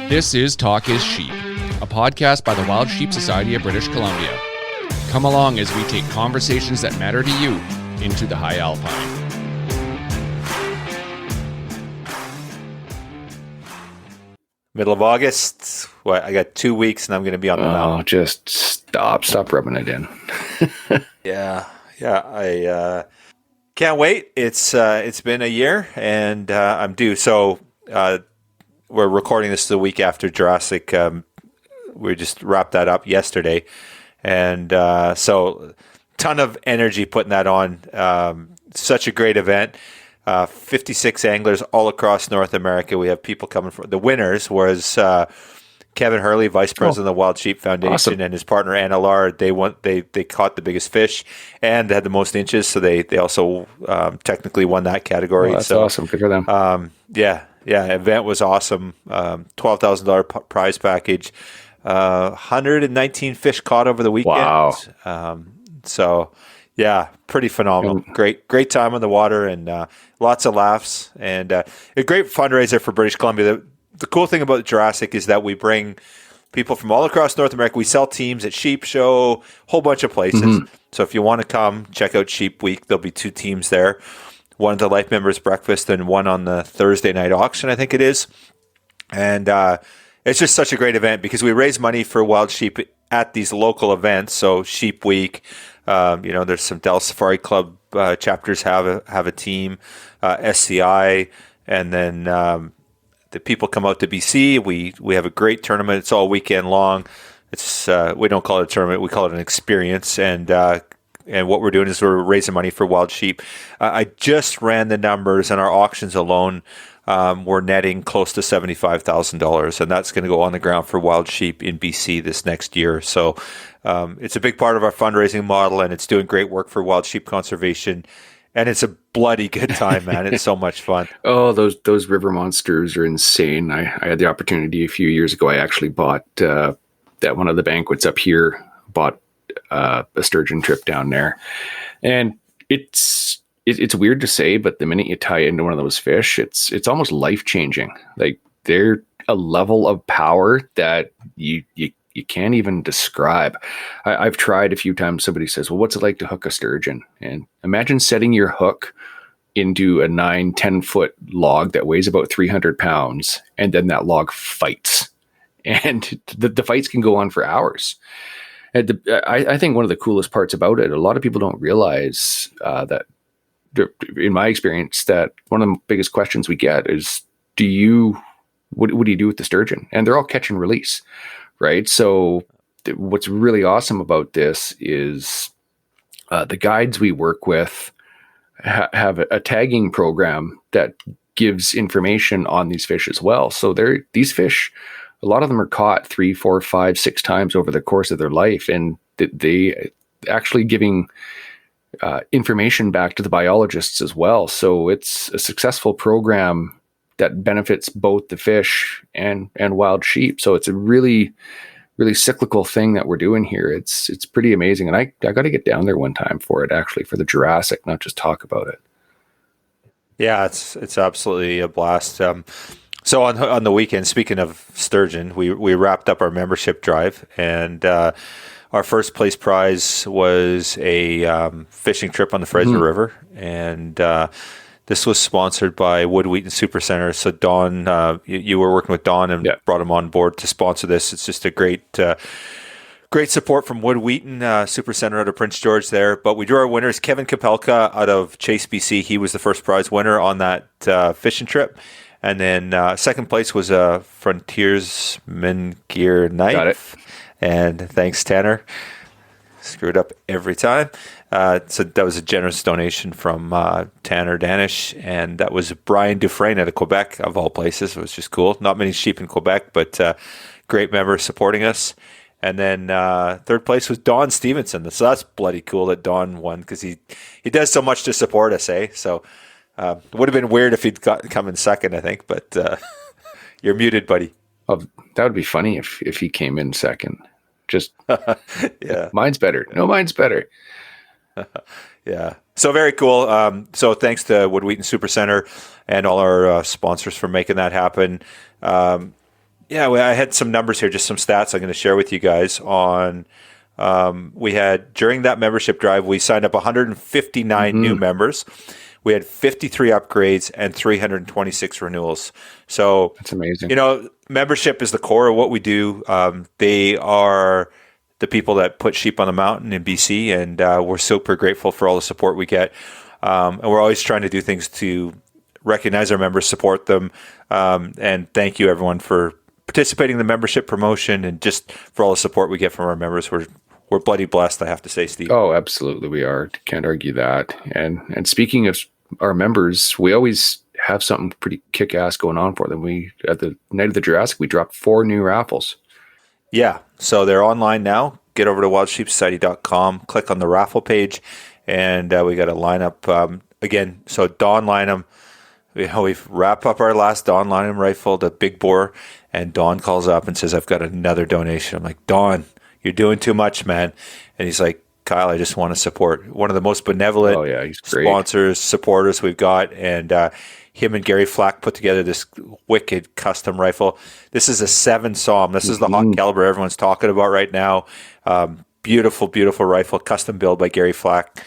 This is Talk is Sheep, a podcast by the Wild Sheep Society of British Columbia. Come along as we take conversations that matter to you into the high alpine. Middle of August. What? I got 2 weeks and I'm going to be on the mountain. Just stop rubbing it in. Yeah. I can't wait. It's been a year and I'm due. So we're recording this the week after Jurassic. We just wrapped that up yesterday, and so ton of energy putting that on. Such a great event. 56 anglers all across North America. We have people coming from the winners. Was Kevin Hurley, Vice President of the Wild Sheep Foundation, awesome. And his partner Anna Lard. They caught the biggest fish and had the most inches, so they also technically won that category. That's awesome. Good for them. Yeah. Event was awesome. $12,000 prize package. 119 fish caught over the weekend. Wow. So yeah, pretty phenomenal. Great time on the water and lots of laughs and a great fundraiser for British Columbia. The cool thing about Jurassic is that we bring people from all across North America. We sell teams at Sheep Show, whole bunch of places. Mm-hmm. So if you want to come check out Sheep Week, there'll be 2 teams there. One at the Life Members Breakfast and one on the Thursday night auction, I think it is. And it's just such a great event because we raise money for wild sheep at these local events. So Sheep Week, there's some Dallas Safari Club chapters have a team, SCI, and then the people come out to BC. We have a great tournament. It's all weekend long. It's we don't call it a tournament. We call it an experience. And what we're doing is we're raising money for wild sheep. I just ran the numbers, and our auctions alone, we're netting close to $75,000, and that's going to go on the ground for wild sheep in BC this next year. So it's a big part of our fundraising model, and it's doing great work for wild sheep conservation. And it's a bloody good time, man. It's so much fun. Oh, those river monsters are insane. I had the opportunity a few years ago. I actually bought at one of the banquets up here, bought a sturgeon trip down there, and it's weird to say, but the minute you tie into one of those fish, it's almost life changing. Like they're a level of power that you can't even describe. I've tried a few times. Somebody says, well, what's it like to hook a sturgeon? And imagine setting your hook into a 9-10 foot log that weighs about 300 pounds, and then that log fights, and the fights can go on for hours. I think one of the coolest parts about it, a lot of people don't realize that, in my experience, that one of the biggest questions we get is, what do you do with the sturgeon? And they're all catch and release, right? So what's really awesome about this is the guides we work with have a tagging program that gives information on these fish as well. So these fish, a lot of them are caught 3, 4, 5, 6 times over the course of their life, and they actually giving information back to the biologists as well. So it's a successful program that benefits both the fish and wild sheep. So it's a really, really cyclical thing that we're doing here. It's pretty amazing, and I got to get down there one time for it, actually, for the Jurassic, not just talk about it. Yeah, it's absolutely a blast. So on the weekend, speaking of sturgeon, we wrapped up our membership drive, and our first place prize was a fishing trip on the Fraser River, and this was sponsored by Wood Wheaton Super Center. So Don, you were working with Don and brought him on board to sponsor this. It's just a great support from Wood Wheaton Super Center out of Prince George there. But we drew our winners. Kevin Kapelka out of Chase, BC. He was the first prize winner on that fishing trip. And then second place was a Frontiersman Gear knife. Got it. And thanks, Tanner. Screwed up every time. So that was a generous donation from Tanner Danish. And that was Brian Dufresne out of Quebec, of all places. It was just cool. Not many sheep in Quebec, but great members supporting us. And then third place was Don Stevenson. So that's bloody cool that Don won because he does so much to support us, eh? So it would have been weird if he'd come in second, I think, but you're muted, buddy. Oh, that would be funny if he came in second. Just, yeah. Mine's better. No, mine's better. Yeah. So very cool. So thanks to Wood Wheaton Super Center and all our sponsors for making that happen. Yeah, well, I had some numbers here, just some stats I'm going to share with you guys on. We had, during that membership drive, we signed up 159 new members. We had 53 upgrades and 326 renewals. So That's amazing. Membership is the core of what we do. They are the people that put sheep on the mountain in BC, and we're super grateful for all the support we get. And we're always trying to do things to recognize our members, support them, and thank you everyone for participating in the membership promotion and just for all the support we get from our members. We're bloody blessed, I have to say, Steve. Oh, absolutely, we are. Can't argue that. And speaking of our members, we always have something pretty kick-ass going on for them. We, at the night of the Jurassic, we dropped 4 new raffles. Yeah, so they're online now. Get over to wildsheepsociety.com, click on the raffle page, and we got a lineup. Again, so Don Lynham, we've wrapped up our last Don Lynham rifle, the big bore, and Don calls up and says, I've got another donation. I'm like, Don, you're doing too much, man. And he's like, Kyle, I just want to support one of the most benevolent He's great. sponsors, supporters we've got. And him and Gary Flack put together this wicked custom rifle. This is a 7 SAUM. This is the hot caliber everyone's talking about right now. Beautiful, beautiful rifle, custom build by Gary Flack.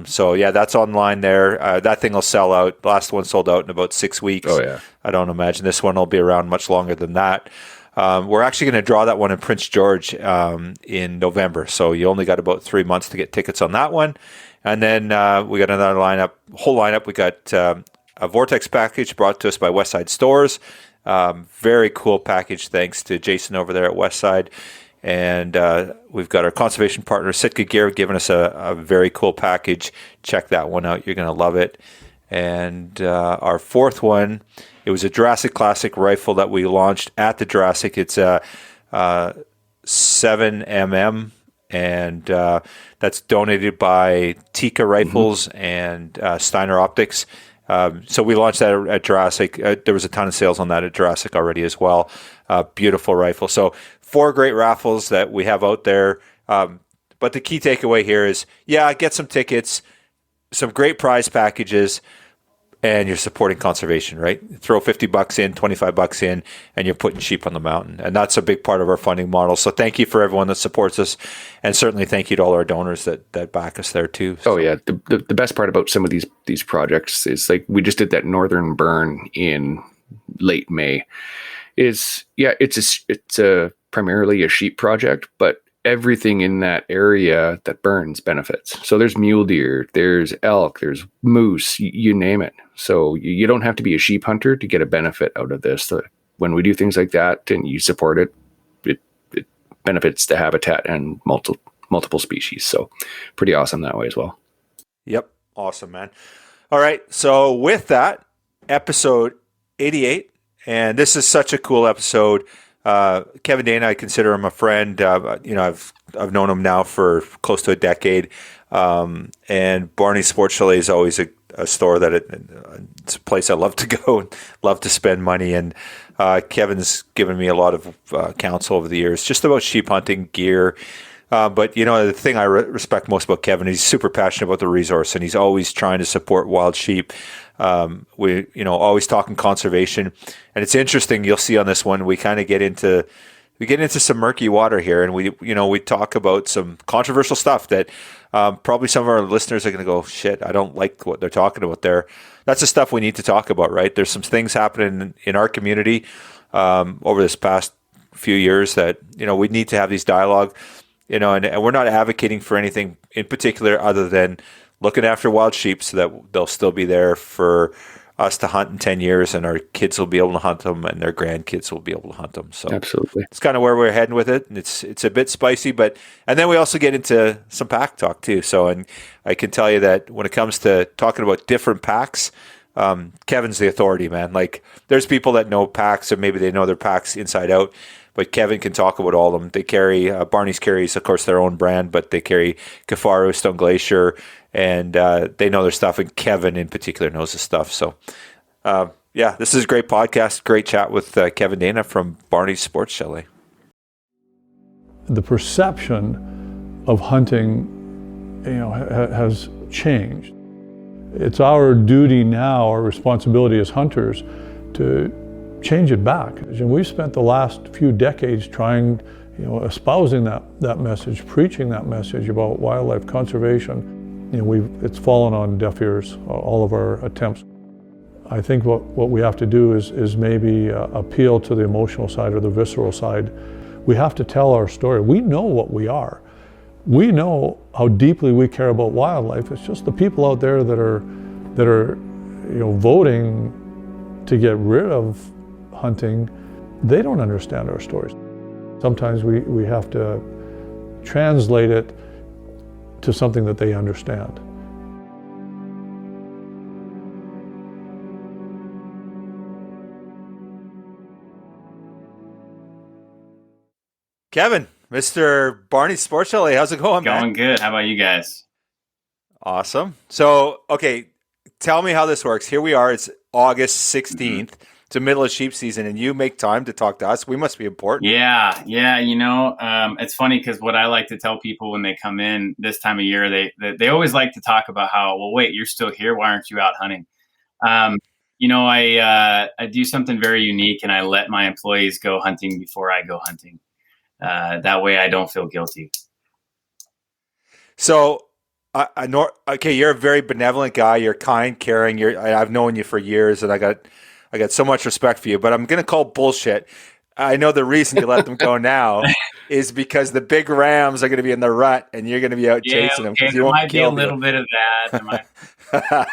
So yeah, that's online there. That thing will sell out. The last one sold out in about 6 weeks. Oh yeah. I don't imagine this one will be around much longer than that. We're actually going to draw that one in Prince George in November. So you only got about 3 months to get tickets on that one. And then we got another whole lineup. We got a Vortex package brought to us by Westside Stores. Very cool package. Thanks to Jason over there at Westside. And we've got our conservation partner, Sitka Gear, giving us a very cool package. Check that one out. You're going to love it. And our fourth one, it was a Jurassic Classic rifle that we launched at the Jurassic. It's a 7mm, and that's donated by Tika Rifles and Steiner Optics. So we launched that at Jurassic. There was a ton of sales on that at Jurassic already as well. Beautiful rifle. So 4 great raffles that we have out there. But the key takeaway here is, get some tickets, some great prize packages, and you're supporting conservation, right? Throw $50 in, $25 in, and you're putting sheep on the mountain. And that's a big part of our funding model. So thank you for everyone that supports us. And certainly thank you to all our donors that back us there too. So. Oh yeah. The best part about some of these projects is, like, we just did that northern burn in late May. It's a primarily a sheep project, but everything in that area that burns benefits. So there's mule deer, there's elk, there's moose, you name it. So you don't have to be a sheep hunter to get a benefit out of this. When we do things like that and you support it, it benefits the habitat and multiple species. So pretty awesome that way as well. Yep. Awesome, man. All right. So with that, episode 88, and this is such a cool episode. Kevin Dana, I consider him a friend. I've known him now for close to a decade. And Barney Sports Chalet is always a store that it's a place I love to go and love to spend money. And Kevin's given me a lot of counsel over the years, just about sheep hunting gear. But the thing I respect most about Kevin, he's super passionate about the resource, and he's always trying to support wild sheep. We always talking conservation, and it's interesting. You'll see on this one, we kind of get into some murky water here, and we talk about some controversial stuff that probably some of our listeners are going to go, shit, I don't like what they're talking about there. That's the stuff we need to talk about, right? There's some things happening in our community over this past few years that we need to have these dialogue. And we're not advocating for anything in particular other than looking after wild sheep so that they'll still be there for us to hunt in 10 years, and our kids will be able to hunt them and their grandkids will be able to hunt them. So absolutely, it's kind of where we're heading with it. And it's a bit spicy, and then we also get into some pack talk too. So, and I can tell you that when it comes to talking about different packs, Kevin's the authority, man. Like, there's people that know packs, or maybe they know their packs inside out, but Kevin can talk about all of them. They carry, Barney's carries, of course, their own brand, but they carry Kifaru, Stone Glacier, and they know their stuff, and Kevin in particular knows his stuff. So, this is a great podcast, great chat with Kevin Dana from Barney's Sports Chalet. The perception of hunting, has changed. It's our duty now, our responsibility as hunters, to change it back. And we've spent the last few decades trying, espousing that message, preaching that message about wildlife conservation. It's fallen on deaf ears, all of our attempts. I think what we have to do is maybe appeal to the emotional side or the visceral side. We have to tell our story. We know what we are. We know how deeply we care about wildlife. It's just the people out there that are voting to get rid of hunting, they don't understand our stories. Sometimes we have to translate it to something that they understand. Kevin, Mr. Barney Sports Chalet, how's it going, man? Going good. How about you guys? Awesome. So, okay, tell me how this works. Here we are. It's August 16th. Mm-hmm. It's the middle of sheep season, and you make time to talk to us. We must be important. Yeah. It's funny because what I like to tell people when they come in this time of year, they always like to talk about how, well, wait, you're still here. Why aren't you out hunting? I do something very unique, and I let my employees go hunting before I go hunting. That way I don't feel guilty. So, I know. Okay, you're a very benevolent guy. You're kind, caring. I've known you for years, and I got so much respect for you. But I'm gonna call bullshit. I know the reason you let them go now is because the big rams are gonna be in the rut, and you're gonna be out chasing them. There might be a little bit of that.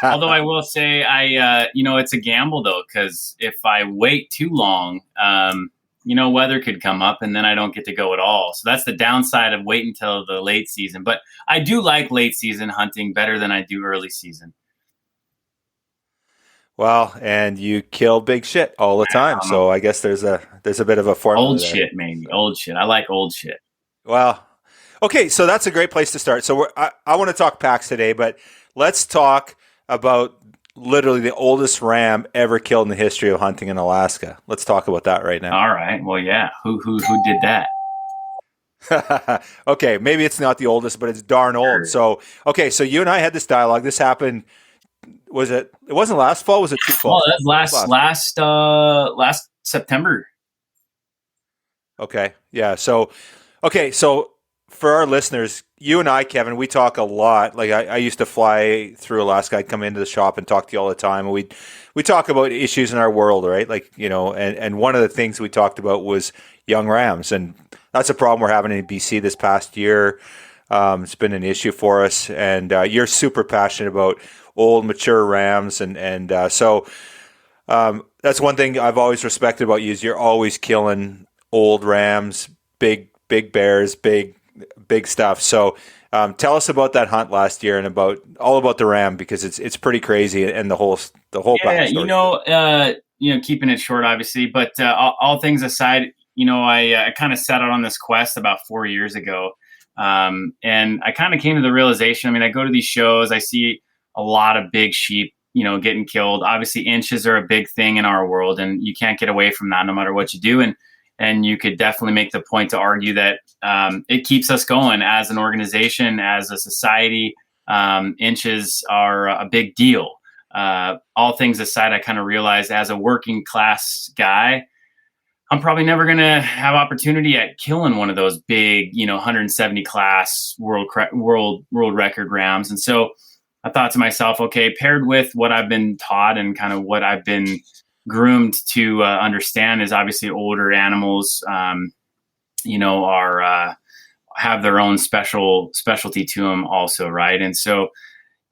Although I will say, it's a gamble though, because if I wait too long, weather could come up and then I don't get to go at all. So that's the downside of waiting until the late season. But I do like late season hunting better than I do early season. Well, and you kill big shit all the time. So I guess there's a bit of a formula. Old shit, maybe. Old shit. I like old shit. Well, okay. So that's a great place to start. So I want to talk packs today, but let's talk about literally the oldest ram ever killed in the history of hunting in Alaska. Let's talk about that right now. All right. Well, yeah. Who did that? Okay, maybe it's not the oldest, but it's darn old. So you and I had this dialogue. This happened. Was it? It wasn't last fall. Was it 2 fall? Oh, that was last September. Okay. Yeah. So for our listeners, you and I, Kevin, we talk a lot. Like I used to fly through Alaska. I'd come into the shop and talk to you all the time. And we talk about issues in our world, right? Like, and one of the things we talked about was young rams. And that's a problem we're having in BC this past year. It's been an issue for us. And you're super passionate about old, mature rams. And so that's one thing I've always respected about you is you're always killing old rams, big bears, big stuff. So tell us about that hunt last year and about the ram, because it's pretty crazy and the whole backstory. Keeping it short, obviously, but all things aside, I kind of set out on this quest about 4 years ago. And I kind of came to the realization, I mean, I go to these shows, I see a lot of big sheep, getting killed. Obviously inches are a big thing in our world and you can't get away from that no matter what you do. And you could definitely make the point to argue that it keeps us going as an organization, as a society. Inches are a big deal. All things aside, I kind of realized as a working class guy, I'm probably never going to have opportunity at killing one of those big, 170 class world record rams. And so I thought to myself, okay, paired with what I've been taught and kind of what I've been groomed to understand is obviously older animals, have their own specialty to them also, right? And so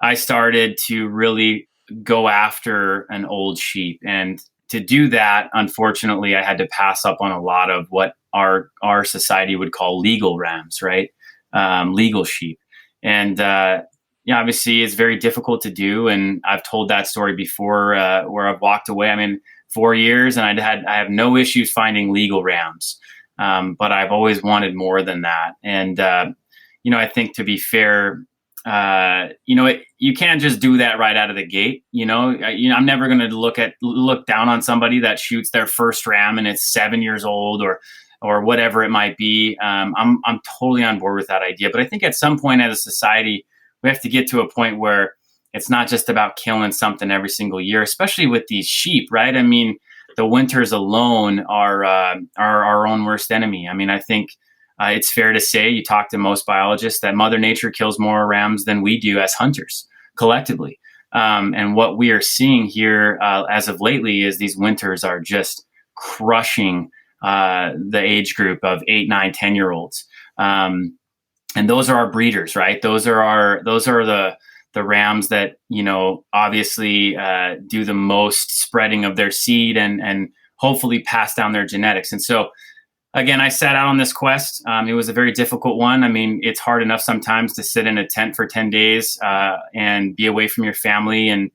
I started to really go after an old sheep, and to do that, unfortunately, I had to pass up on a lot of what our society would call legal rams, right? Legal sheep, and obviously it's very difficult to do. And I've told that story before, where I've walked away. I mean, 4 years, and I have no issues finding legal rams, but I've always wanted more than that. And I think to be fair, you can't just do that right out of the gate. I'm never going to look down on somebody that shoots their first ram and it's 7 years old or whatever it might be. I'm totally on board with that idea. But I think at some point as a society, we have to get to a point where it's not just about killing something every single year, especially with these sheep, right? I mean, the winters alone are our own worst enemy. I mean, I think it's fair to say, you talk to most biologists, that Mother Nature kills more rams than we do as hunters collectively. And what we are seeing here as of lately is these winters are just crushing the age group of 8, 9, 10-year-olds. And those are our breeders, right? Those are the rams that, obviously do the most spreading of their seed and hopefully pass down their genetics. And so, again, I set out on this quest. It was a very difficult one. I mean, it's hard enough sometimes to sit in a tent for 10 days and be away from your family and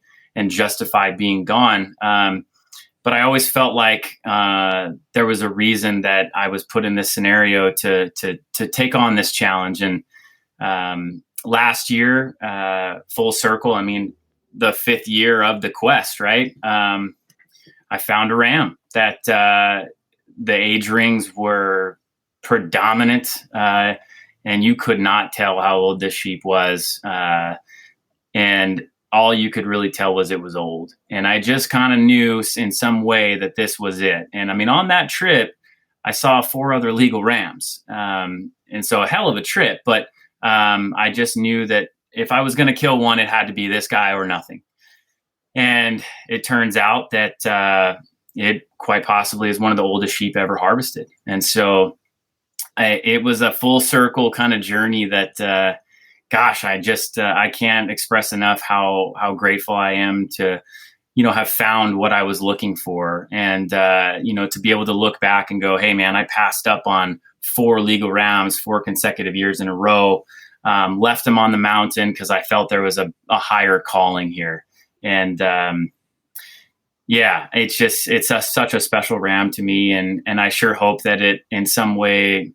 justify being gone. But I always felt like there was a reason that I was put in this scenario to take on this challenge. And last year, full circle, I mean, the 5th year of the quest, right? I found a ram that the age rings were predominant, and you could not tell how old this sheep was. And all you could really tell was it was old. And I just kind of knew in some way that this was it. And I mean, on that trip, I saw 4 other legal rams. And so a hell of a trip, but I just knew that if I was going to kill one, it had to be this guy or nothing. And it turns out that it quite possibly is one of the oldest sheep ever harvested. And so it was a full circle kind of journey that, gosh, I can't express enough how grateful I am to, have found what I was looking for. And, to be able to look back and go, hey man, I passed up on 4 legal rams 4 consecutive years in a row, left them on the mountain because I felt there was a higher calling here. And, it's such a special ram to me. And I sure hope that it in some way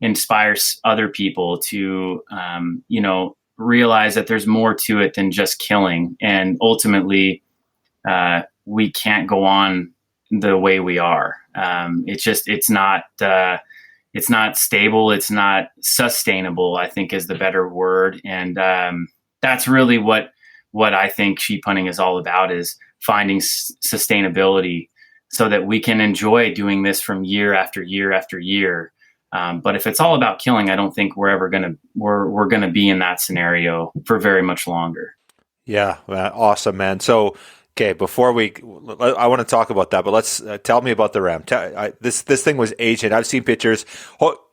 inspires other people to, realize that there's more to it than just killing. And ultimately, we can't go on the way we are. It's not stable. It's not sustainable, I think is the better word. And that's really what I think sheep hunting is all about, is finding sustainability so that we can enjoy doing this from year after year after year. But if it's all about killing, I don't think we're gonna be in that scenario for very much longer. Yeah, awesome, man. So, okay, I want to talk about that, but let's tell me about the ram. This thing was ancient. I've seen pictures.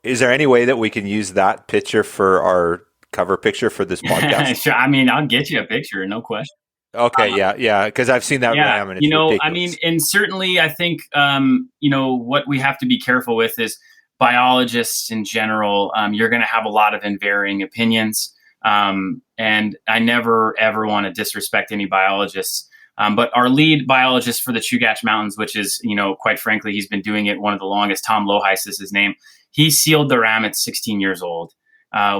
Is there any way that we can use that picture for our cover picture for this podcast? Sure. I mean, I'll get you a picture, no question. Okay, yeah, because I've seen that ram, and it's ridiculous. I mean, and certainly, I think, what we have to be careful with is biologists in general. You're going to have a lot of varying opinions, and I never ever want to disrespect any biologists. But our lead biologist for the Chugach Mountains, which is, quite frankly, he's been doing it one of the longest. Tom Loheis is his name. He sealed the ram at 16 years old,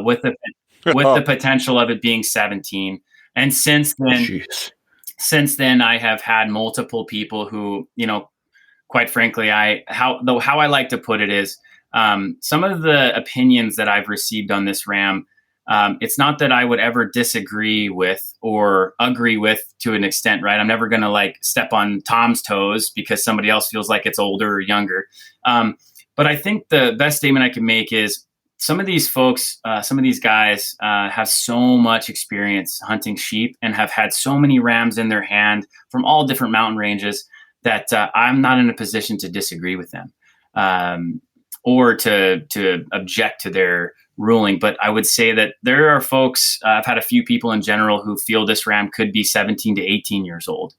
with the potential of it being 17. And since then, I have had multiple people who, quite frankly, how I like to put it is, some of the opinions that I've received on this ram, it's not that I would ever disagree with or agree with to an extent, right? I'm never going to step on Tom's toes because somebody else feels like it's older or younger. But I think the best statement I can make is, some of these folks, some of these guys have so much experience hunting sheep and have had so many rams in their hand from all different mountain ranges that I'm not in a position to disagree with them or to object to their ruling. But I would say that there are folks, I've had a few people in general who feel this ram could be 17 to 18 years old.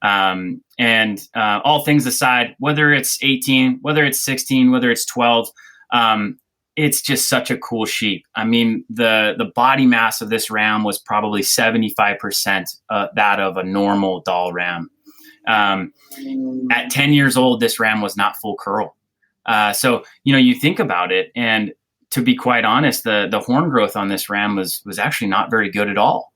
And all things aside, whether it's 18, whether it's 16, whether it's 12, it's just such a cool sheep. I mean, the body mass of this ram was probably 75% that of a normal doll ram. At 10 years old, this ram was not full curl. So, you think about it, and to be quite honest, the horn growth on this ram was actually not very good at all.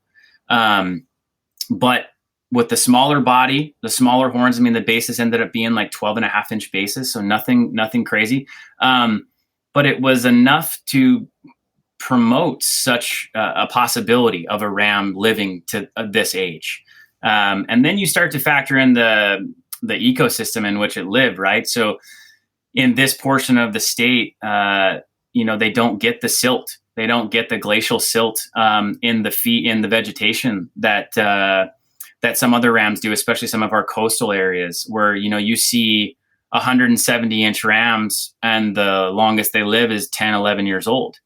But with the smaller body, the smaller horns, I mean, the bases ended up being 12.5-inch bases. So nothing crazy. But it was enough to promote such a possibility of a ram living to this age. And then you start to factor in the the ecosystem in which it lived, right? So in this portion of the state, they don't get the silt. They don't get the glacial silt in the vegetation that some other rams do, especially some of our coastal areas where, you see 170-inch rams and the longest they live is 10, 11 years old,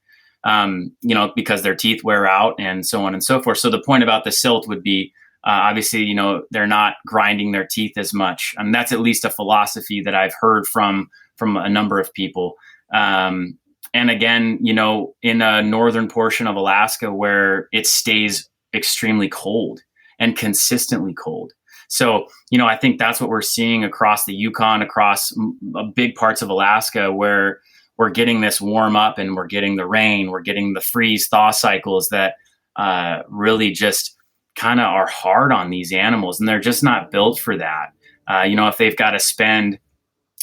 because their teeth wear out and so on and so forth. So the point about the silt would be, obviously, they're not grinding their teeth as much. And that's at least a philosophy that I've heard from a number of people. And again, in a northern portion of Alaska where it stays extremely cold and consistently cold. So, I think that's what we're seeing across the Yukon, across big parts of Alaska, where we're getting this warm up and we're getting the rain, we're getting the freeze thaw cycles that really just kind of are hard on these animals. And they're just not built for that. If they've got to spend,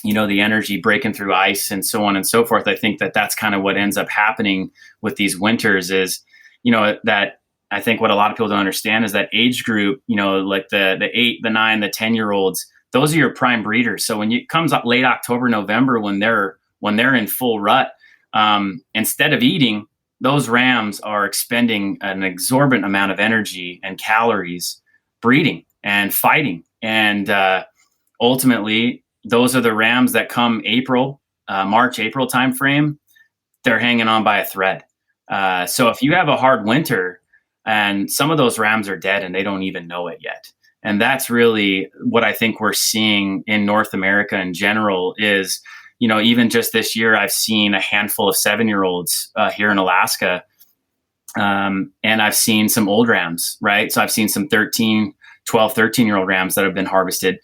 the energy breaking through ice and so on and so forth, I think that that's kind of what ends up happening with these winters is, that I think what a lot of people don't understand is that age group, like the 8, the 9, the 10-year-olds, those are your prime breeders. So when it comes up late October, November, when they're in full rut, instead of eating, those rams are expending an exorbitant amount of energy and calories breeding and fighting. And ultimately, those are the rams that come March, April timeframe, they're hanging on by a thread. So if you have a hard winter, and some of those rams are dead and they don't even know it yet. And that's really what I think we're seeing in North America in general is, even just this year, I've seen a handful of 7-year-olds here in Alaska. And I've seen some old rams, right? So I've seen some 12, 13-year-old rams that have been harvested,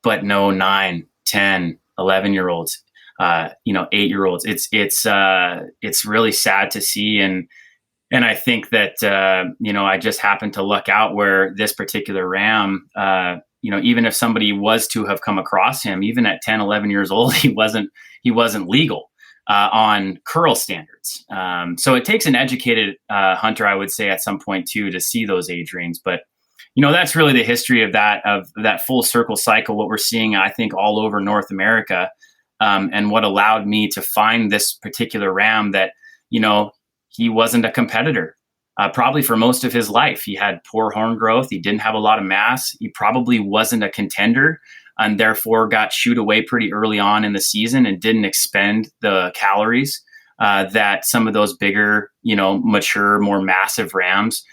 but no 9, 10, 11-year-olds, 8-year-olds. It's really sad to see. And I think that, I just happened to luck out where this particular ram, even if somebody was to have come across him, even at 10, 11 years old, he wasn't legal on curl standards. So it takes an educated hunter, I would say, at some point too, to see those age ranges. But, that's really the history of that full circle cycle, what we're seeing, I think, all over North America, and what allowed me to find this particular ram that, he wasn't a competitor, probably for most of his life. He had poor horn growth. He didn't have a lot of mass. He probably wasn't a contender and therefore got shooed away pretty early on in the season and didn't expend the calories that some of those bigger, mature, more massive rams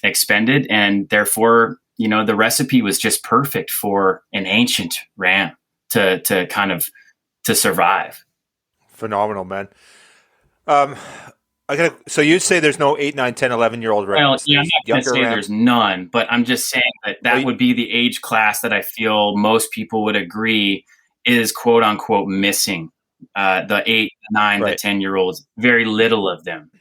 expended. And therefore, the recipe was just perfect for an ancient ram to survive. Phenomenal, man. So you'd say there's no 8, 9, 10, 11-year-old rams? Well, yeah, I'm not going to say there's none, but I'm just saying that would be the age class that I feel most people would agree is quote unquote missing. The 8, 9, right. The 10-year-olds, very little of them.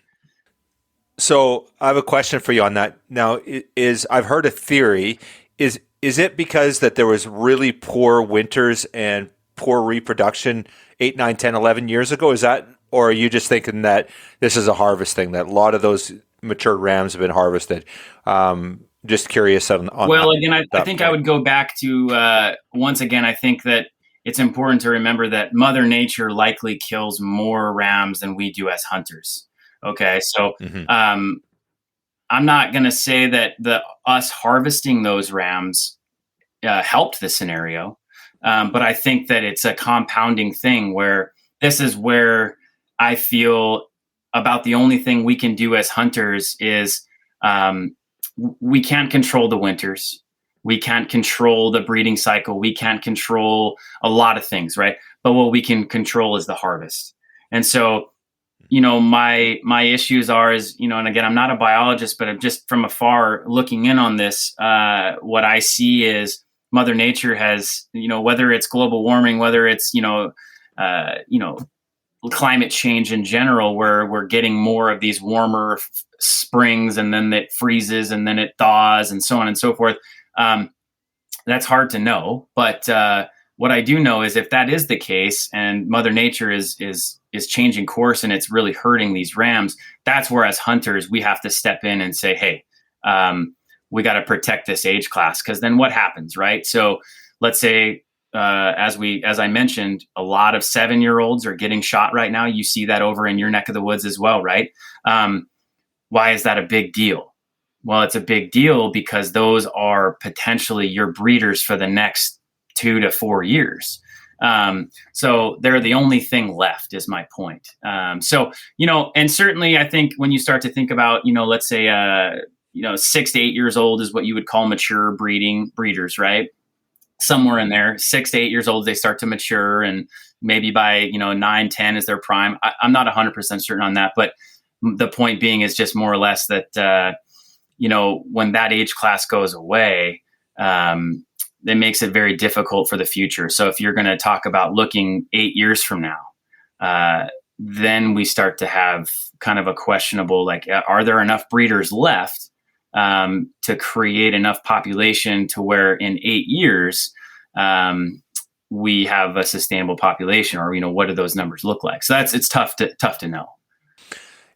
So I have a question for you on that. Now, I've heard a theory. Is it because that there was really poor winters and poor reproduction 8, 9, 10, 11 years ago? Is that, or are you just thinking that this is a harvest thing, that a lot of those mature rams have been harvested? Just curious on well, again, I think I would go back to, once again, I think that it's important to remember that Mother Nature likely kills more rams than we do as hunters. Okay, so I'm not going to say that us harvesting those rams helped the scenario, but I think that it's a compounding thing where this is where I feel about the only thing we can do as hunters is we can't control the winters. We can't control the breeding cycle. We can't control a lot of things, right? But what we can control is the harvest. And so, my issues are and again, I'm not a biologist, but I'm just from afar looking in on this. What I see is Mother Nature has, whether it's global warming, whether it's, climate change in general, where we're getting more of these warmer springs and then it freezes and then it thaws and so on and so forth. That's hard to know. But what I do know is if that is the case and Mother Nature is changing course and it's really hurting these rams, that's where as hunters, we have to step in and say, hey, we got to protect this age class, because then what happens, right? So let's say, as I mentioned, a lot of 7-year-olds are getting shot right now. You see that over in your neck of the woods as well, right? Why is that a big deal? Well, it's a big deal because those are potentially your breeders for the next 2 to 4 years. So they're the only thing left, is my point. So, and certainly I think when you start to think about, let's say, 6 to 8 years old is what you would call mature breeders, right? Somewhere in there, 6 to 8 years old, they start to mature, and maybe by 9, 10 is their prime. I'm not 100% certain on that, but the point being is just more or less that when that age class goes away, that makes it very difficult for the future. So if you're going to talk about looking 8 years from now, then we start to have kind of a questionable, like, are there enough breeders left to create enough population to where in 8 years we have a sustainable population, or what do those numbers look like? So it's tough to know.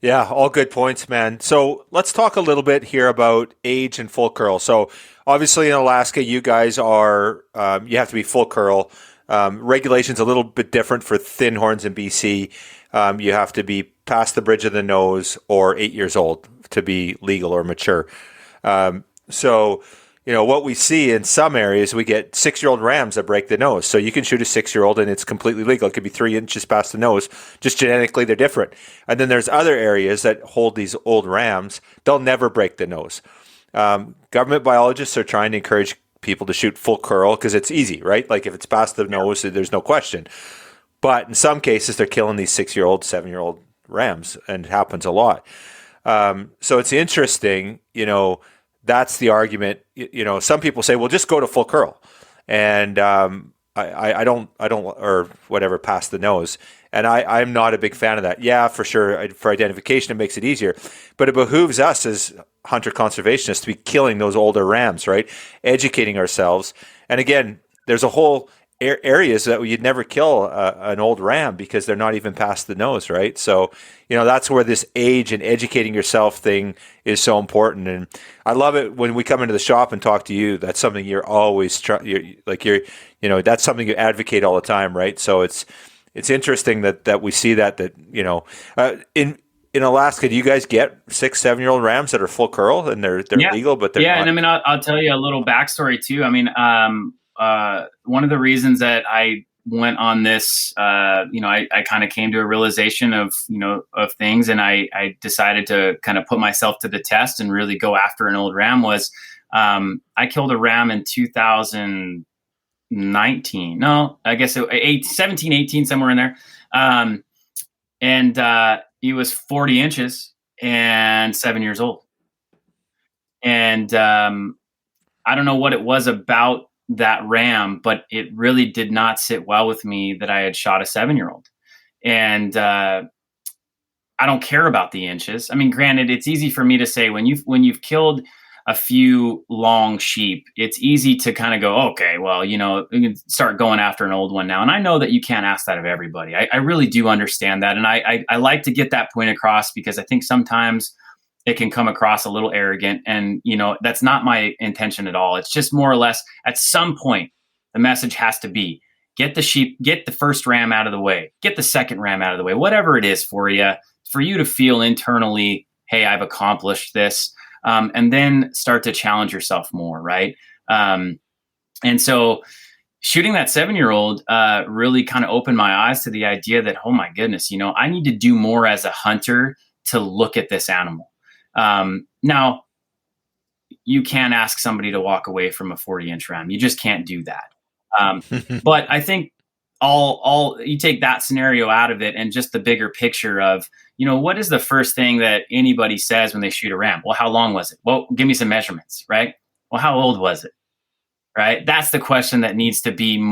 Yeah, all good points, man. So let's talk a little bit here about age and full curl. So obviously in Alaska, you guys are you have to be full curl. Regulations a little bit different for thin horns in BC. You have to be past the bridge of the nose or 8 years old to be legal or mature. So, what we see in some areas, we get 6-year-old rams that break the nose. So you can shoot a 6-year-old and it's completely legal. It could be 3 inches past the nose. Just genetically, they're different. And then there's other areas that hold these old rams. They'll never break the nose. Government biologists are trying to encourage people to shoot full curl because it's easy, right? Like if it's past the nose, there's no question. But in some cases, they're killing these 6-year-old, 7-year-old rams, and it happens a lot. So it's interesting, that's the argument. Some people say, well, just go to full curl. And I don't, or whatever, past the nose. And I'm not a big fan of that. Yeah, for sure. For identification, it makes it easier. But it behooves us as hunter conservationists to be killing those older rams, right? Educating ourselves. And again, there's a whole areas that you'd never kill an old ram because they're not even past the nose, right? So, that's where this age and educating yourself thing is so important. And I love it when we come into the shop and talk to you. That's something you're always that's something you advocate all the time, right? So it's interesting that we see that in Alaska, do you guys get 6, 7-year-old rams that are full curl and they're legal, but they're not? And I mean, I'll tell you a little backstory too. I mean, one of the reasons that I went on this, I kind of came to a realization of things, and I decided to kind of put myself to the test and really go after an old ram was, I killed a ram in 2019. No, I guess 17, 18, somewhere in there. And he was 40 inches and 7 years old. And I don't know what it was about that ram, but it really did not sit well with me that I had shot a 7-year-old. And I don't care about the inches. I mean, granted, it's easy for me to say when you've killed a few long sheep, it's easy to kind of go, okay, well, we can start going after an old one now. And I know that you can't ask that of everybody. I really do understand that. And I like to get that point across because I think sometimes it can come across a little arrogant, and that's not my intention at all. It's just more or less at some point the message has to be get the first ram out of the way, get the second ram out of the way, whatever it is for you to feel internally, hey, I've accomplished this, and then start to challenge yourself more, right? And so shooting that 7-year-old really kind of opened my eyes to the idea that, oh my goodness, I need to do more as a hunter to look at this animal. Now, you can't ask somebody to walk away from a 40-inch ram. You just can't do that. But I think all you take that scenario out of it and just the bigger picture of, what is the first thing that anybody says when they shoot a ram? Well, how long was it? Well, give me some measurements, right? Well, how old was it? Right? That's the question that needs to be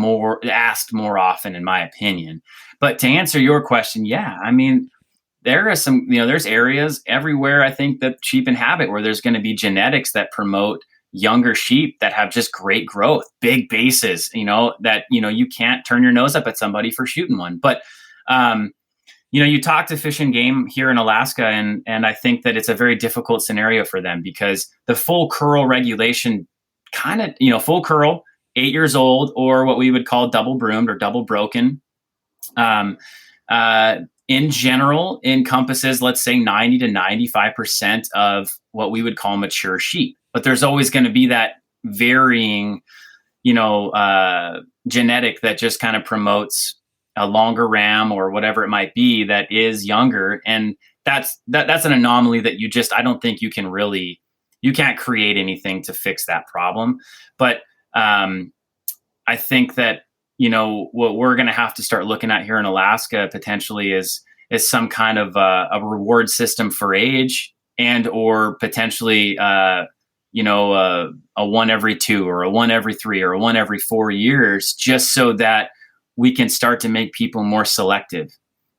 asked more often, in my opinion. But to answer your question, yeah, I mean, there are some, there's areas everywhere I think that sheep inhabit where there's going to be genetics that promote younger sheep that have just great growth, big bases, that, you can't turn your nose up at somebody for shooting one. But you talk to Fish and Game here in Alaska, and I think that it's a very difficult scenario for them because the full curl regulation kind of, full curl, 8 years old, or what we would call double broomed or double broken, in general encompasses, let's say, 90 to 95% of what we would call mature sheep. But there's always going to be that varying, genetic that just kind of promotes a longer ram or whatever it might be that is younger. And that's an anomaly that I don't think you can't create anything to fix that problem. But I think that, what we're going to have to start looking at here in Alaska potentially is some kind of a reward system for age, and or potentially, a 1 every 2 or a 1 every 3 or a 1 every 4 years, just so that we can start to make people more selective,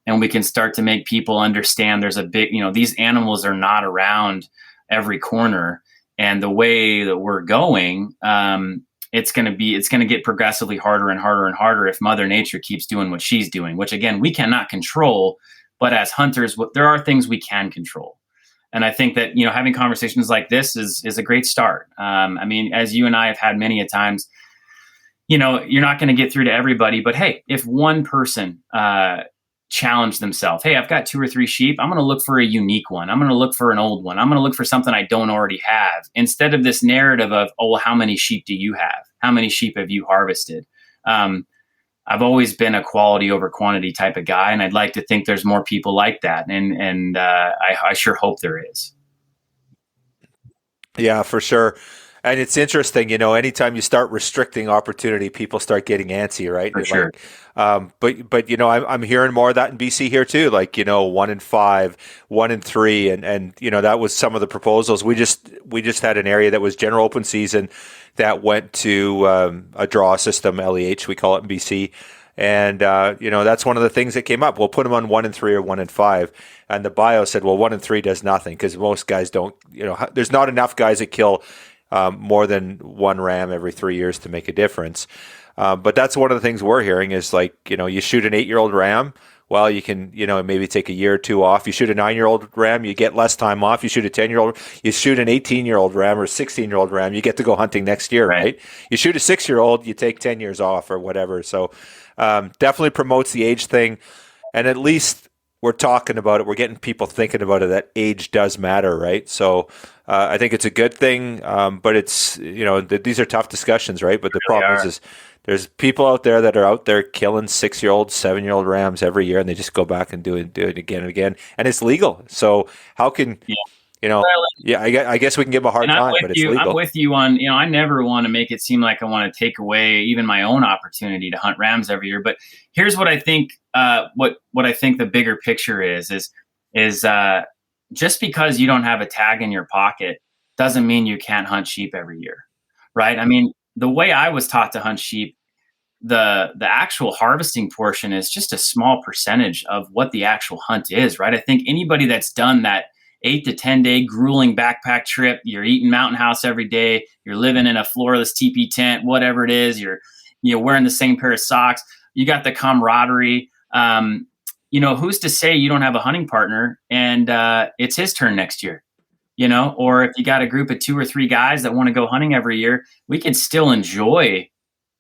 and we can start to make people understand there's a big, these animals are not around every corner. And the way that we're going, it's going to get progressively harder and harder and harder if Mother Nature keeps doing what she's doing, which again, we cannot control, but as hunters, there are things we can control. And I think that, having conversations like this is a great start. As you and I have had many a times, you're not going to get through to everybody, but hey, if one person challenge themselves, hey, I've got 2 or 3 sheep, I'm going to look for a unique one. I'm going to look for an old one. I'm going to look for something I don't already have, instead of this narrative of, oh, how many sheep do you have? How many sheep have you harvested? I've always been a quality over quantity type of guy, and I'd like to think there's more people like that. And I sure hope there is. Yeah, for sure. And it's interesting, anytime you start restricting opportunity, people start getting antsy, right? For sure. But I'm hearing more of that in BC here too, 1 in 5, 1 in 3. And that was some of the proposals. We just had an area that was general open season that went to a draw system, LEH, we call it in BC. And, that's one of the things that came up. We'll put them on 1 in 3 or 1 in 5. And the bio said, well, 1 in 3 does nothing, because most guys don't, there's not enough guys that kill more than 1 ram every 3 years to make a difference. But that's one of the things we're hearing is you shoot an 8-year-old ram. Well, you can, maybe take a year or 2 off. You shoot a 9-year-old ram, you get less time off. You shoot a 10-year-old, you shoot an 18-year-old ram or a 16-year-old ram, you get to go hunting next year, right? You shoot a 6-year-old, you take 10 years off or whatever. So definitely promotes the age thing. And at least we're talking about it. We're getting people thinking about it, that age does matter, right? So I think it's a good thing, but it's, these are tough discussions, right? But the problem is there's people out there that are out there killing 6-year-old, 7-year-old rams every year, and they just go back and do it again and again, and it's legal. So how can I guess we can give them a hard time, but it's legal. I'm with you on, I never want to make it seem like I want to take away even my own opportunity to hunt rams every year. But here's what I think. What I think the bigger picture is just because you don't have a tag in your pocket doesn't mean you can't hunt sheep every year, right? The way I was taught to hunt sheep, the actual harvesting portion is just a small percentage of what the actual hunt is, right? I think anybody that's done that 8 to 10 day grueling backpack trip, you're eating Mountain House every day, you're living in a floorless teepee tent, whatever it is, you're wearing the same pair of socks, you got the camaraderie. Who's to say you don't have a hunting partner and it's his turn next year? Or if you got a group of 2 or 3 guys that want to go hunting every year, we can still enjoy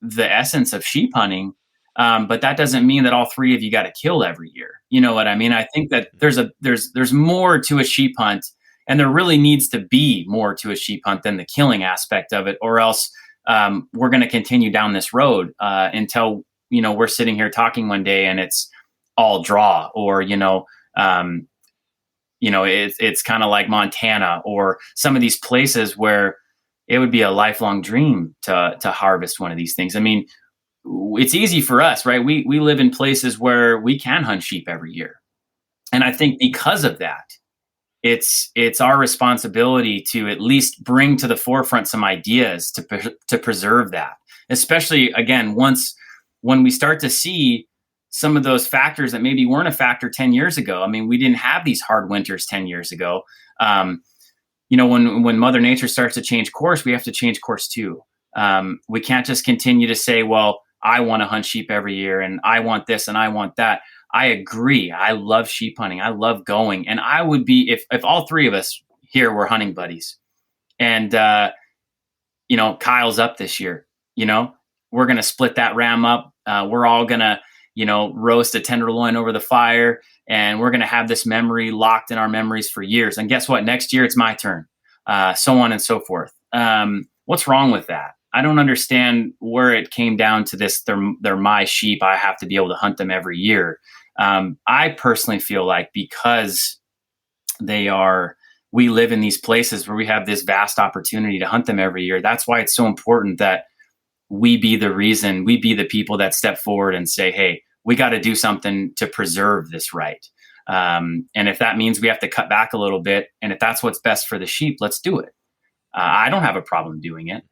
the essence of sheep hunting. But that doesn't mean that all 3 of you got to kill every year. You know what I mean? I think that there's more to a sheep hunt, and there really needs to be more to a sheep hunt than the killing aspect of it, or else we're going to continue down this road until, we're sitting here talking one day and it's all draw, or, it's kind of like Montana or some of these places where it would be a lifelong dream to harvest one of these things. It's easy for us, right? We live in places where we can hunt sheep every year. And I think because of that, it's our responsibility to at least bring to the forefront some ideas to preserve that, especially again, when we start to see some of those factors that maybe weren't a factor 10 years ago. We didn't have these hard winters 10 years ago. When Mother Nature starts to change course, we have to change course too. We can't just continue to say, well, I want to hunt sheep every year and I want this and I want that. I agree. I love sheep hunting. I love going. And I would be, if all three of us here were hunting buddies and, Kyle's up this year, we're going to split that ram up. We're all going to, roast a tenderloin over the fire, and we're going to have this memory locked in our memories for years. And guess what? Next year, it's my turn, so on and so forth. What's wrong with that? I don't understand where it came down to this. They're my sheep. I have to be able to hunt them every year. I personally feel like because we live in these places where we have this vast opportunity to hunt them every year. That's why it's so important that we be the people that step forward and say, hey, we got to do something to preserve this right. And if that means we have to cut back a little bit, and if that's what's best for the sheep, let's do it. I don't have a problem doing it.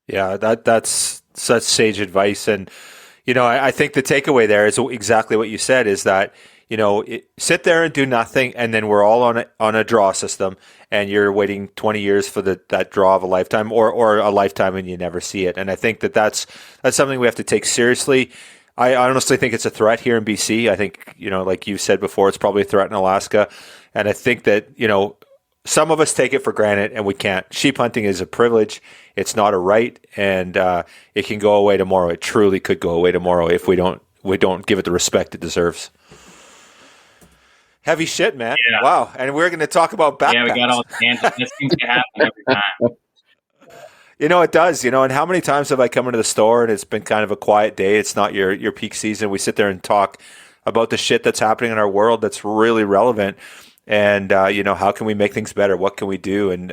Yeah, that's such sage advice. And, I think the takeaway there is exactly what you said, is that, sit there and do nothing, and then we're all on a draw system, and you're waiting 20 years for that draw of a lifetime, or a lifetime, and you never see it. And I think that's something we have to take seriously. I honestly think it's a threat here in BC. I think, like you said before, it's probably a threat in Alaska. And I think that, some of us take it for granted, and we can't. Sheep hunting is a privilege. It's not a right, and it can go away tomorrow. It truly could go away tomorrow if we don't give it the respect it deserves. Heavy shit, man. Yeah. Wow. And we're going to talk about backpacks. Yeah, we got all the tangents. This seems to happen every time. It does, and how many times have I come into the store and it's been kind of a quiet day? It's not your peak season. We sit there and talk about the shit that's happening in our world that's really relevant. And, how can we make things better? What can we do? And,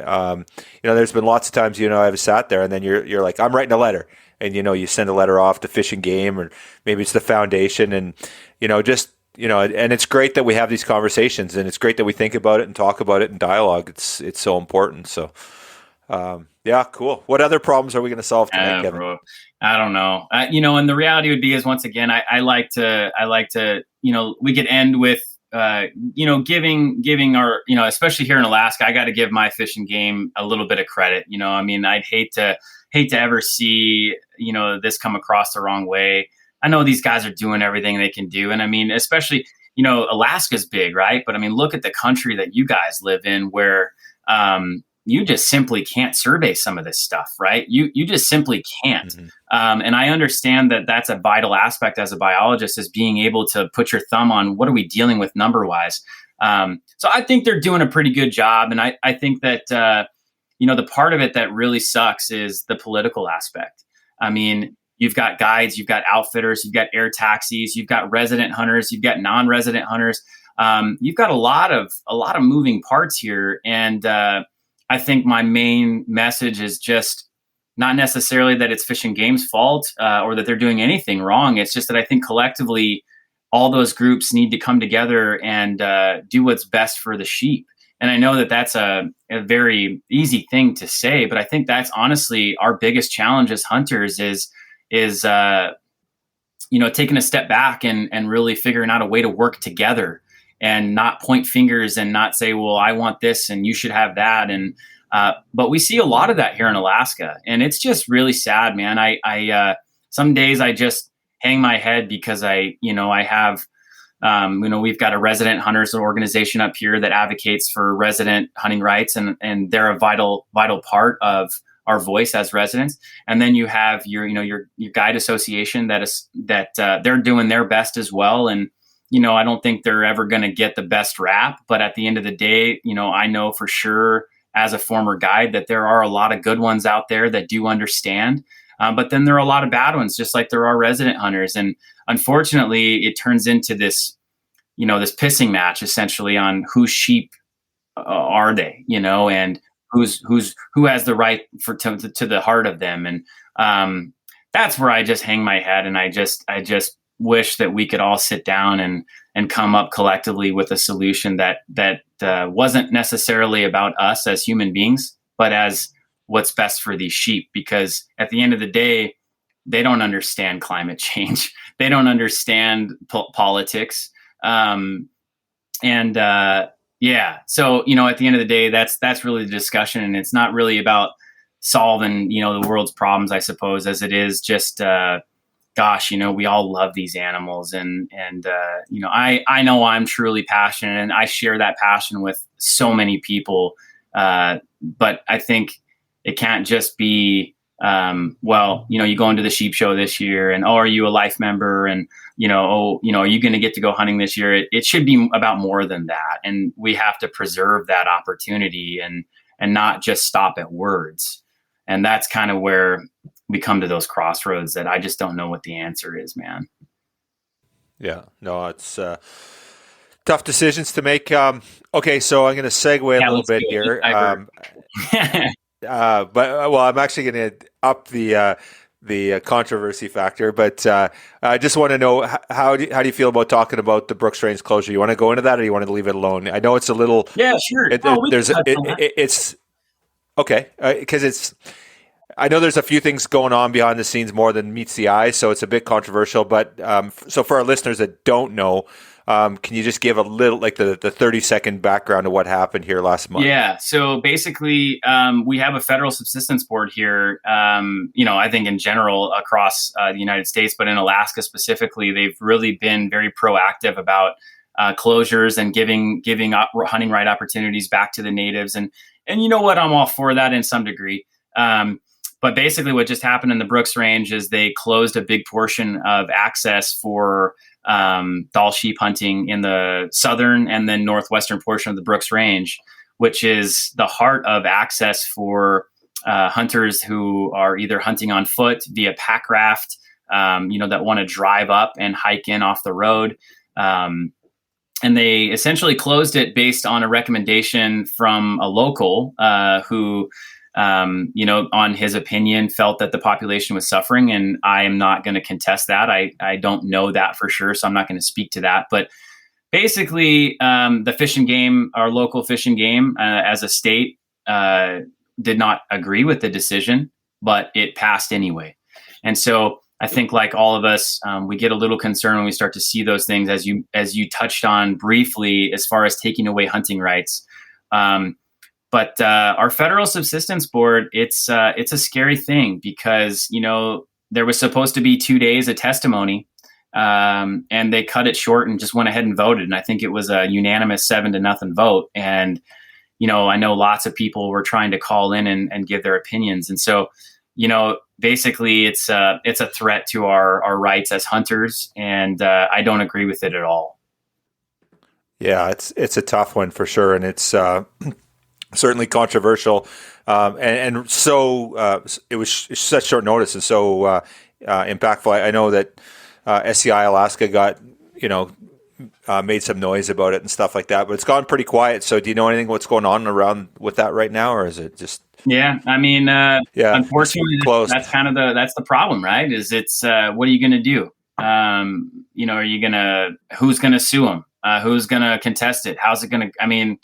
there's been lots of times, I've sat there and then you're like, I'm writing a letter. And, you send a letter off to Fish and Game, or maybe it's the foundation. And, and it's great that we have these conversations, and it's great that we think about it and talk about it in dialogue. It's so important. So, yeah, cool. What other problems are we going to solve tonight, Kevin? Bro, I don't know. And the reality would be is, once again, I like to, we could end with, giving our, especially here in Alaska, I got to give my Fish and Game a little bit of credit. I'd hate to ever see, this come across the wrong way. I know these guys are doing everything they can do. And especially, Alaska's big, right? But look at the country that you guys live in, where, you just simply can't survey some of this stuff, right? You just simply can't. Mm-hmm. And I understand that that's a vital aspect as a biologist, is being able to put your thumb on what are we dealing with number-wise. So I think they're doing a pretty good job. And I think that, the part of it that really sucks is the political aspect. You've got guides, you've got outfitters, you've got air taxis, you've got resident hunters, you've got non-resident hunters. You've got a lot of moving parts here. And, I think my main message is just not necessarily that it's Fish and Game's fault, or that they're doing anything wrong. It's just that I think collectively all those groups need to come together and do what's best for the sheep. And I know that that's a very easy thing to say, but I think that's honestly our biggest challenge as hunters is taking a step back and really figuring out a way to work together, and not point fingers and not say, well, I want this and you should have that. And, but we see a lot of that here in Alaska, and it's just really sad, man. I some days I just hang my head because I have, we've got a resident hunters organization up here that advocates for resident hunting rights, and they're a vital part of our voice as residents. And then you have your guide association that they're doing their best as well. And, I don't think they're ever going to get the best rap, but at the end of the day, I know for sure as a former guide that there are a lot of good ones out there that do understand. But then there are a lot of bad ones, just like there are resident hunters. And unfortunately, it turns into this, this pissing match essentially on whose sheep are they, and who has the right to the heart of them. And that's where I just hang my head, and I just wish that we could all sit down and come up collectively with a solution that wasn't necessarily about us as human beings, but as what's best for these sheep. Because at the end of the day, they don't understand climate change. They don't understand politics. Yeah. So, at the end of the day, that's really the discussion. And it's not really about solving, the world's problems, I suppose, as it is just gosh, we all love these animals, and I know I'm truly passionate, and I share that passion with so many people. But I think it can't just be, you go into the sheep show this year, and are you a life member, and are you going to get to go hunting this year? It should be about more than that, and we have to preserve that opportunity and not just stop at words. And that's kind of where we come to those crossroads that I just don't know what the answer is, man. Yeah, no, it's tough decisions to make. Okay, so I'm going to segue a little bit here. I'm actually going to up the controversy factor, but I just want to know how do you feel about talking about the Brooks Range closure? You want to go into that, or you want to leave it alone? I know it's a little. Yeah, sure. It's okay because I know there's a few things going on behind the scenes more than meets the eye, so it's a bit controversial. But so for our listeners that don't know, can you just give a little, like the 30-second background of what happened here last month? Yeah. So basically, we have a federal subsistence board here. I think in general across the United States, but in Alaska specifically, they've really been very proactive about closures and giving hunting right opportunities back to the natives. And you know what? I'm all for that in some degree. But basically what just happened in the Brooks Range is they closed a big portion of access for Dall sheep hunting in the southern and then northwestern portion of the Brooks Range, which is the heart of access for hunters who are either hunting on foot via pack raft, that want to drive up and hike in off the road. And they essentially closed it based on a recommendation from a local who on his opinion, felt that the population was suffering. And I am not going to contest that. I don't know that for sure, so I'm not going to speak to that. But basically, the Fish and Game, our local Fish and Game, as a state, did not agree with the decision, but it passed anyway. And so I think, like all of us, we get a little concerned when we start to see those things, as you touched on briefly, as far as taking away hunting rights. But our federal subsistence board, it's a scary thing because, there was supposed to be 2 days of testimony, and they cut it short and just went ahead and voted. And I think it was a unanimous 7-0 vote. And, I know lots of people were trying to call in and give their opinions. And so, basically it's a threat to our rights as hunters. And I don't agree with it at all. Yeah, it's a tough one for sure. And it's certainly controversial, and so it was such short notice and so impactful. I know that SCI Alaska got made some noise about it and stuff like that, but it's gone pretty quiet. So do you know anything what's going on around with that right now, or is it just? Yeah, I mean, unfortunately, that's kind of the problem, right? Is it's what are you going to do? Are you who's going to sue them? Who's going to contest it? How's it going to? I mean.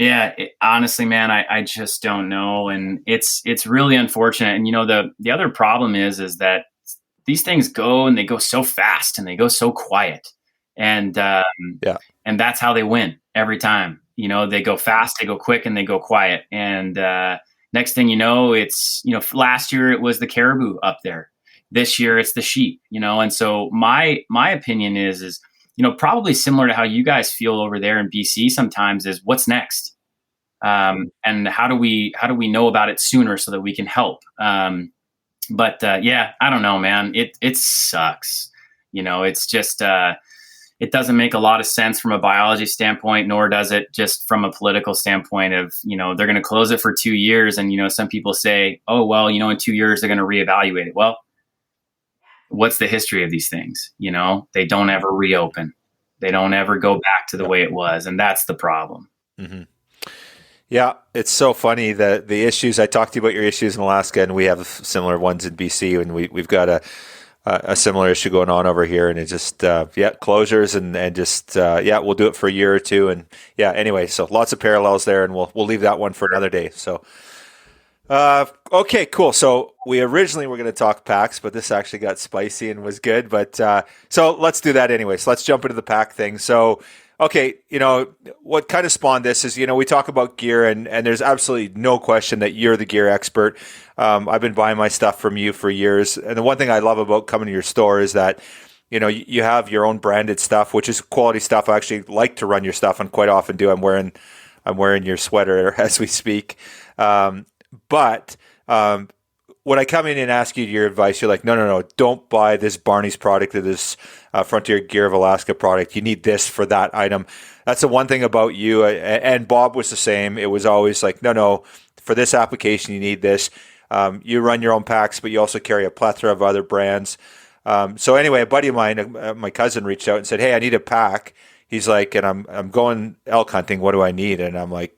Yeah, honestly, man, I just don't know. And it's really unfortunate. And, the other problem is that these things go and they go so fast and they go so quiet. And and that's how they win every time. They go fast, they go quick, and they go quiet. And next thing you know, it's, last year it was the caribou up there. This year it's the sheep, And so my opinion is probably similar to how you guys feel over there in BC sometimes is what's next? And how do we know about it sooner so that we can help? But I don't know, man, it sucks. It's just, it doesn't make a lot of sense from a biology standpoint, nor does it just from a political standpoint of, they're going to close it for 2 years. And, some people say, oh, well, in 2 years, they're going to reevaluate it. Well, what's the history of these things? They don't ever reopen. They don't ever go back to the way it was. And that's the problem. Mm-hmm. Yeah, it's so funny that the issues, I talked to you about your issues in Alaska, and we have similar ones in BC, and we've got a similar issue going on over here, and it just, closures and just, we'll do it for a year or two. And anyway, so lots of parallels there, and we'll leave that one for another day. So Okay, cool. So we originally were going to talk packs, but this actually got spicy and was good. But so let's do that anyway. So let's jump into the pack thing. So, okay, what kind of spawned this is, we talk about gear, and there's absolutely no question that you're the gear expert. I've been buying my stuff from you for years. And the one thing I love about coming to your store is that, you have your own branded stuff, which is quality stuff. I actually like to run your stuff, and quite often do. I'm wearing your sweater as we speak. But when I come in and ask you your advice, you're like, no, don't buy this Barney's product or this Frontier Gear of Alaska product. You need this for that item. That's the one thing about you. And Bob was the same. It was always like, no, for this application, you need this. You run your own packs, but you also carry a plethora of other brands. So anyway, a buddy of mine, my cousin, reached out and said, hey, I need a pack. He's like, and I'm going elk hunting. What do I need? And I'm like,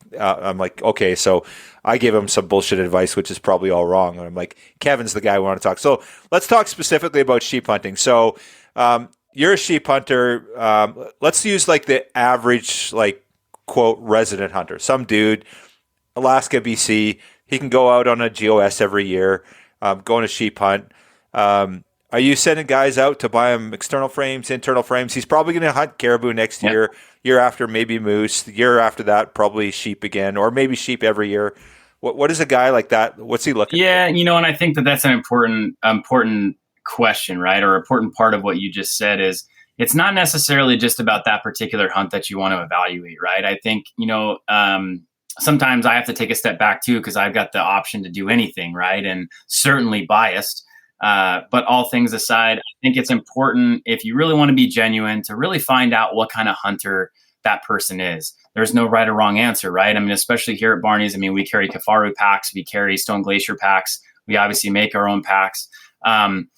okay. So I gave him some bullshit advice, which is probably all wrong. And I'm like, Kevin's the guy we want to talk. So let's talk specifically about sheep hunting. So you're a sheep hunter. Let's use like the average, like, quote, resident hunter. Some dude, Alaska, BC. He can go out on a GOS every year, go on a sheep hunt. Are you sending guys out to buy him external frames, internal frames? He's probably going to hunt caribou next year, year after maybe moose, the year after that probably sheep again, or maybe sheep every year. What is a guy like that? What's he looking for? Yeah, and I think that's an important question, right? Or important part of what you just said is it's not necessarily just about that particular hunt that you want to evaluate, right? I think, sometimes I have to take a step back too, because I've got the option to do anything, right? And certainly biased. But all things aside, I think it's important, if you really want to be genuine, to really find out what kind of hunter that person is. There's no right or wrong answer, right? I mean, especially here at Barney's, we carry Kafaru packs, we carry Stone Glacier packs, we obviously make our own packs. And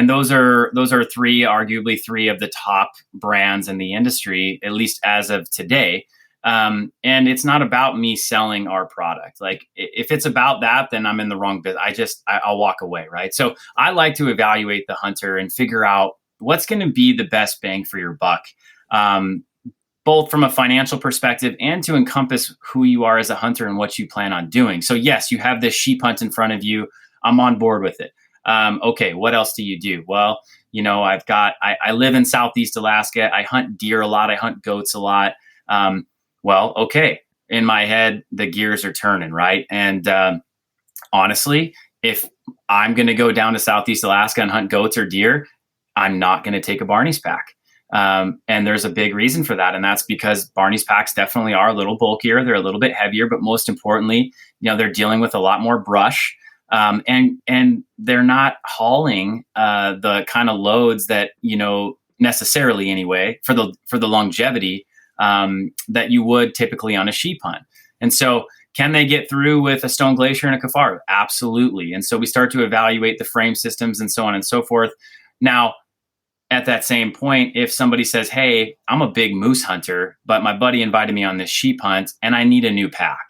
those are arguably three of the top brands in the industry, at least as of today. And it's not about me selling our product. Like, if it's about that, then I'm in the wrong business. I'll walk away. Right. So I like to evaluate the hunter and figure out what's going to be the best bang for your buck, both from a financial perspective and to encompass who you are as a hunter and what you plan on doing. So yes, you have this sheep hunt in front of you. I'm on board with it. Okay. What else do you do? Well, I live in Southeast Alaska. I hunt deer a lot. I hunt goats a lot. Well, okay. In my head, the gears are turning, right? And honestly, if I'm going to go down to Southeast Alaska and hunt goats or deer, I'm not going to take a Barney's pack. And there's a big reason for that. And that's because Barney's packs definitely are a little bulkier. They're a little bit heavier, but most importantly, they're dealing with a lot more brush. And they're not hauling the kind of loads that, necessarily anyway, for the longevity that you would typically on a sheep hunt. And so can they get through with a Stone Glacier and a Kafaru? Absolutely. And so we start to evaluate the frame systems and so on and so forth. Now, at that same point, if somebody says, hey, I'm a big moose hunter, but my buddy invited me on this sheep hunt and I need a new pack.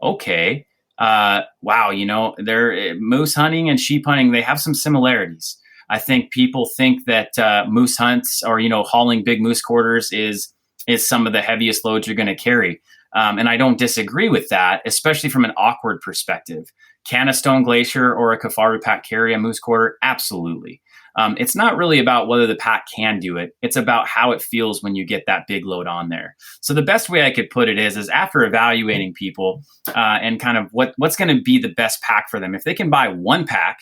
Okay. Wow. They're moose hunting and sheep hunting, they have some similarities. I think people think that moose hunts or, hauling big moose quarters is some of the heaviest loads you're going to carry. And I don't disagree with that, especially from an awkward perspective. Can a Stone Glacier or a Kafaru pack carry a moose quarter? Absolutely. It's not really about whether the pack can do it. It's about how it feels when you get that big load on there. So the best way I could put it is after evaluating people and kind of what's going to be the best pack for them. If they can buy one pack,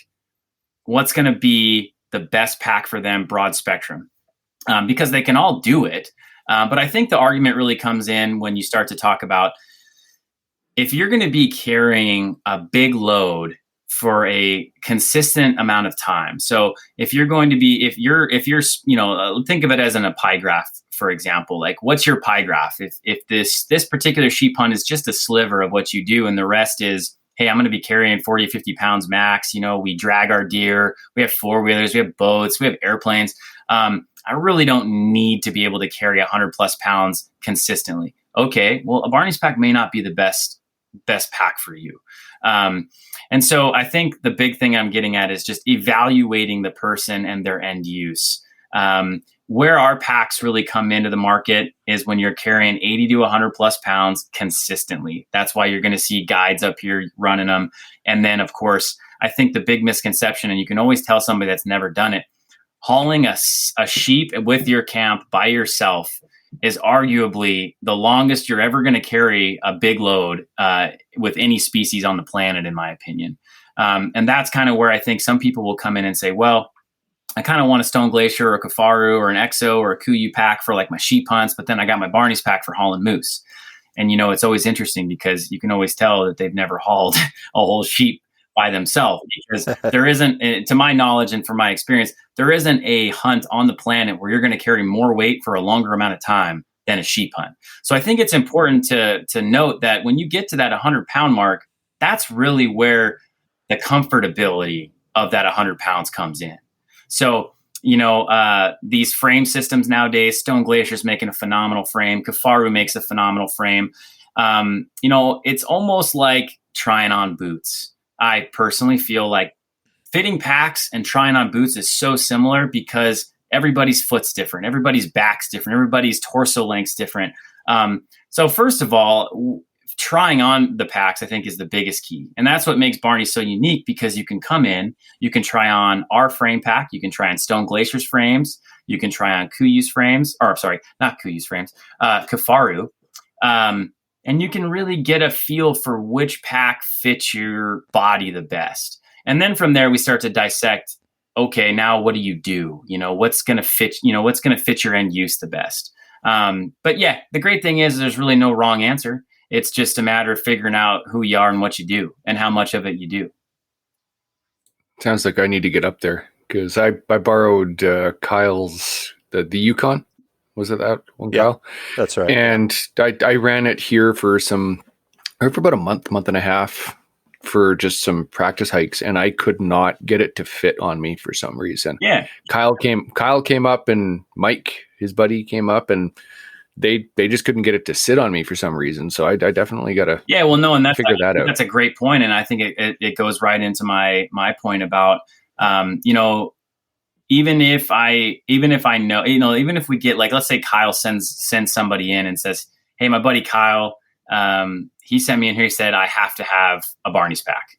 what's going to be the best pack for them, broad spectrum? Because they can all do it. But I think the argument really comes in when you start to talk about if you're going to be carrying a big load for a consistent amount of time. So if you're going to be, if you're, think of it as in a pie graph, for example, like what's your pie graph? If this particular sheep hunt is just a sliver of what you do and the rest is, hey, I'm going to be carrying 40, 50 pounds max. We drag our deer. We have four-wheelers. We have boats. We have airplanes. I really don't need to be able to carry 100 plus pounds consistently. Okay, well, a Barney's pack may not be the best pack for you. And so I think the big thing I'm getting at is just evaluating the person and their end use. where our packs really come into the market is when you're carrying 80 to 100 plus pounds consistently. That's why you're going to see guides up here running them. And then, of course, I think the big misconception, and you can always tell somebody that's never done it, hauling a sheep with your camp by yourself is arguably the longest you're ever going to carry a big load with any species on the planet, in my opinion. And that's kind of where I think some people will come in and say, well, I kind of want a Stone Glacier or a Kafaru or an Exo or a Kuyu pack for like my sheep hunts, but then I got my Barney's pack for hauling moose. And, it's always interesting because you can always tell that they've never hauled a whole sheep by themselves, because there isn't, to my knowledge and from my experience, there isn't a hunt on the planet where you're going to carry more weight for a longer amount of time than a sheep hunt. So I think it's important to note that when you get to that 100-pound mark, that's really where the comfortability of that 100 pounds comes in. So, these frame systems nowadays, Stone Glacier's making a phenomenal frame. Kafaru makes a phenomenal frame. It's almost like trying on boots. I personally feel like fitting packs and trying on boots is so similar because everybody's foot's different. Everybody's back's different. Everybody's torso length's different. So first of all, trying on the packs, I think, is the biggest key. And that's what makes Barney so unique, because you can come in, you can try on our frame pack, you can try on Stone Glacier's frames, you can try on Kuyu's frames, or sorry, not Kuyu's frames, Kafaru. And you can really get a feel for which pack fits your body the best. And then from there, we start to dissect, okay, now what do you do? What's going to fit, what's going to fit your end use the best? But yeah, the great thing is there's really no wrong answer. It's just a matter of figuring out who you are and what you do and how much of it you do. Sounds like I need to get up there, because I borrowed Kyle's, the Yukon. Was it that one, Yeah, Kyle? that's right. And I ran it here for about a month and a half for just some practice hikes, and I could not get it to fit on me for some reason. Yeah. Kyle came up, and Mike, his buddy, came up, and they just couldn't get it to sit on me for some reason. So I definitely got to and figure that out. That's a great point. And I think it goes right into my point about, even if we get, like, let's say Kyle sends somebody in and says, hey, my buddy Kyle, he sent me in here. He said, I have to have a Barney's pack.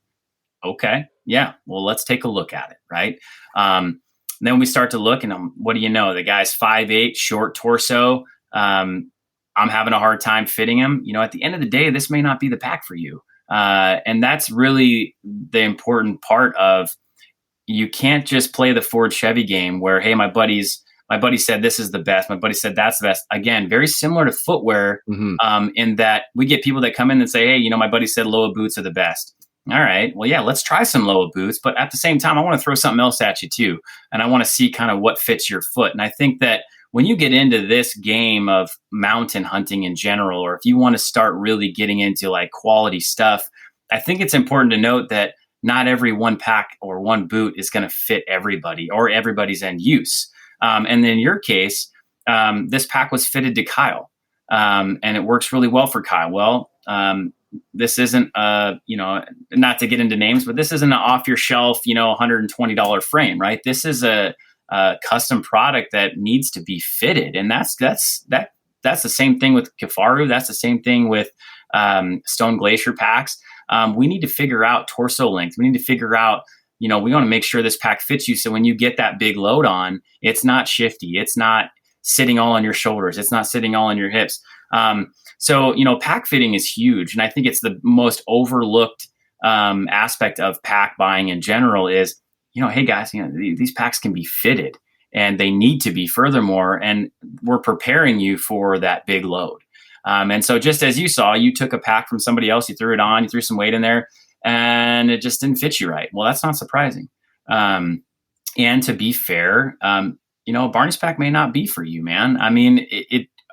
Okay. Yeah. Well, let's take a look at it. Right. Then we start to look, and what do you know? The guy's 5'8", short torso. I'm having a hard time fitting him. At the end of the day, this may not be the pack for you. And that's really the important part of, you can't just play the Ford Chevy game where, hey, my buddy said this is the best. My buddy said that's the best. Again, very similar to footwear, in that we get people that come in and say, hey, my buddy said Loa boots are the best. All right, well, yeah, let's try some Loa boots. But at the same time, I want to throw something else at you too. And I want to see kind of what fits your foot. And I think that when you get into this game of mountain hunting in general, or if you want to start really getting into like quality stuff, I think it's important to note that not every one pack or one boot is going to fit everybody or everybody's end use. And in your case, this pack was fitted to Kyle, and it works really well for Kyle. Well, this isn't, not to get into names, but this isn't an off your shelf, $120 frame, right? This is a custom product that needs to be fitted. And that's the same thing with Kafaru. That's the same thing with Stone Glacier packs. We need to figure out torso length. We need to figure out, we want to make sure this pack fits you. So when you get that big load on, it's not shifty. It's not sitting all on your shoulders. It's not sitting all on your hips. So pack fitting is huge. And I think it's the most overlooked aspect of pack buying in general is, hey guys, these packs can be fitted, and they need to be furthermore, and we're preparing you for that big load. And so just as you saw, you took a pack from somebody else, you threw it on, you threw some weight in there, and it just didn't fit you right. Well, that's not surprising. And to be fair, Barney's pack may not be for you, man. I mean,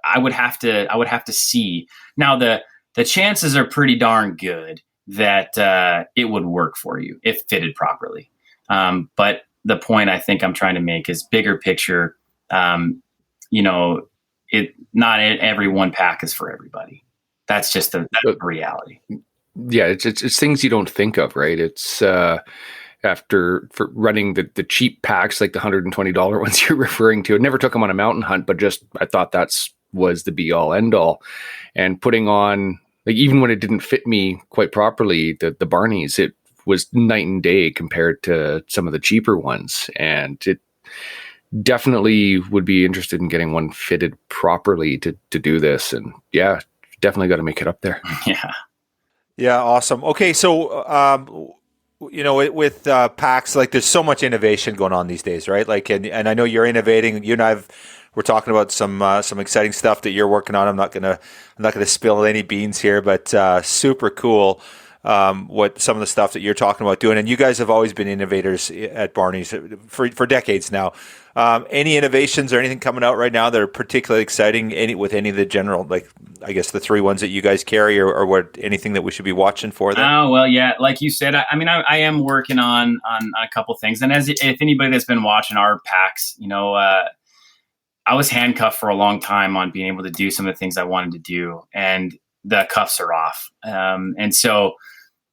I would have to see. Now the chances are pretty darn good that it would work for you if fitted properly. But the point I think I'm trying to make is bigger picture. Not every one pack is for everybody. That's just the reality. Yeah, it's things you don't think of, right? It's for running the cheap packs, like the $120 ones you're referring to. I never took them on a mountain hunt, but just I thought was the be all end all. And putting on, like, even when it didn't fit me quite properly, the Barneys, it was night and day compared to some of the cheaper ones. And it definitely would be interested in getting one fitted properly to do this. And yeah, definitely got to make it up there. Yeah, awesome. Okay, so with packs, like, there's so much innovation going on these days, right? Like, and I know you're innovating. You and we're talking about some exciting stuff that you're working on. I'm not gonna spill any beans here, but super cool. What some of the stuff that you're talking about doing, and you guys have always been innovators at Barney's for decades now. Any innovations or anything coming out right now that are particularly exciting? With any of the general, like, I guess the three ones that you guys carry, or what, anything that we should be watching for there? Oh, well, yeah, like you said, I am working on a couple things, and if anybody that's been watching our packs, I was handcuffed for a long time on being able to do some of the things I wanted to do, and the cuffs are off, and so.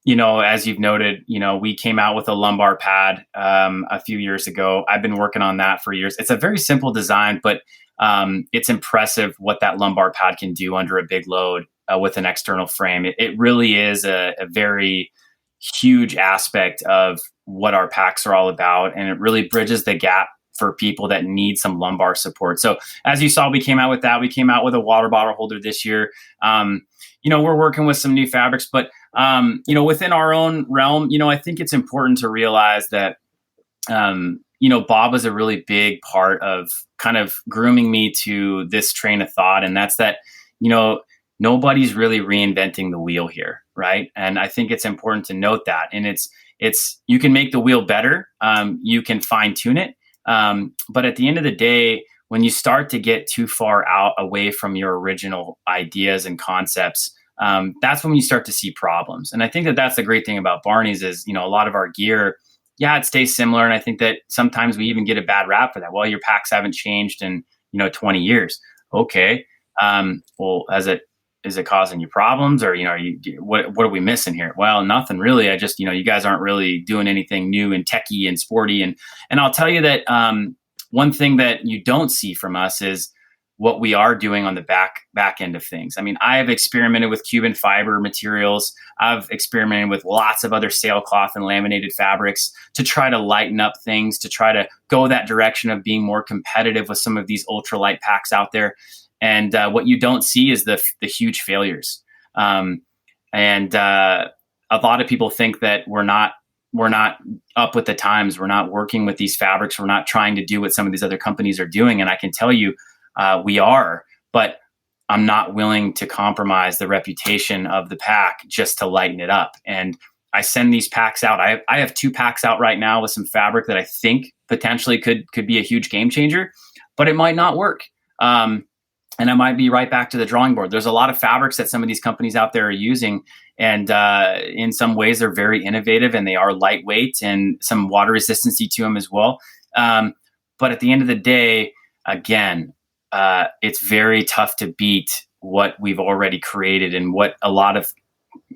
As you've noted, we came out with a lumbar pad a few years ago. I've been working on that for years. It's a very simple design, but it's impressive what that lumbar pad can do under a big load with an external frame. It really is a very huge aspect of what our packs are all about, and it really bridges the gap for people that need some lumbar support. So as you saw, we came out with that. We came out with a water bottle holder this year. We're working with some new fabrics, but within our own realm, I think it's important to realize that, Bob was a really big part of kind of grooming me to this train of thought. And that's that, nobody's really reinventing the wheel here. Right. And I think it's important to note that. And it's, you can make the wheel better. You can fine tune it. But at the end of the day, when you start to get too far out away from your original ideas and concepts, that's when you start to see problems. And I think that that's the great thing about Barney's is, a lot of our gear, it stays similar. And I think that sometimes we even get a bad rap for that. Well, your packs haven't changed in, 20 years. Okay. Well, is it causing you problems, or, what are we missing here? Well, nothing really. I just, you guys aren't really doing anything new and techie and sporty. And I'll tell you that, one thing that you don't see from us is what we are doing on the back end of things. I mean, I have experimented with Cuban fiber materials. I've experimented with lots of other sailcloth and laminated fabrics to try to lighten up things, to try to go that direction of being more competitive with some of these ultralight packs out there. And what you don't see is the huge failures. And a lot of people think that we're not up with the times. We're not working with these fabrics. We're not trying to do what some of these other companies are doing. And I can tell you, we are, but I'm not willing to compromise the reputation of the pack just to lighten it up. And I send these packs out. I have 2 packs out right now with some fabric that I think potentially could be a huge game changer, but it might not work. And I might be right back to the drawing board. There's a lot of fabrics that some of these companies out there are using. And in some ways, they're very innovative and they are lightweight and some water resistancy to them as well. But at the end of the day, again, it's very tough to beat what we've already created and what a lot of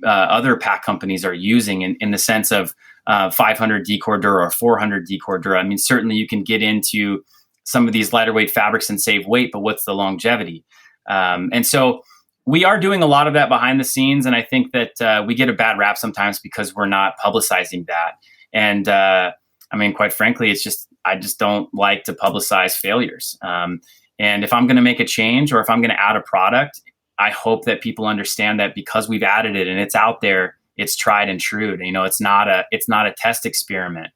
other pack companies are using in the sense of 500 Decor Dura or 400 Decor Dura. I mean, certainly you can get into some of these lighter weight fabrics and save weight, but what's the longevity? And so we are doing a lot of that behind the scenes. And I think that we get a bad rap sometimes because we're not publicizing that. And quite frankly, I just don't like to publicize failures. And if I'm going to make a change or if I'm going to add a product, I hope that people understand that because we've added it and it's out there, it's tried and true. It's not a test experiment.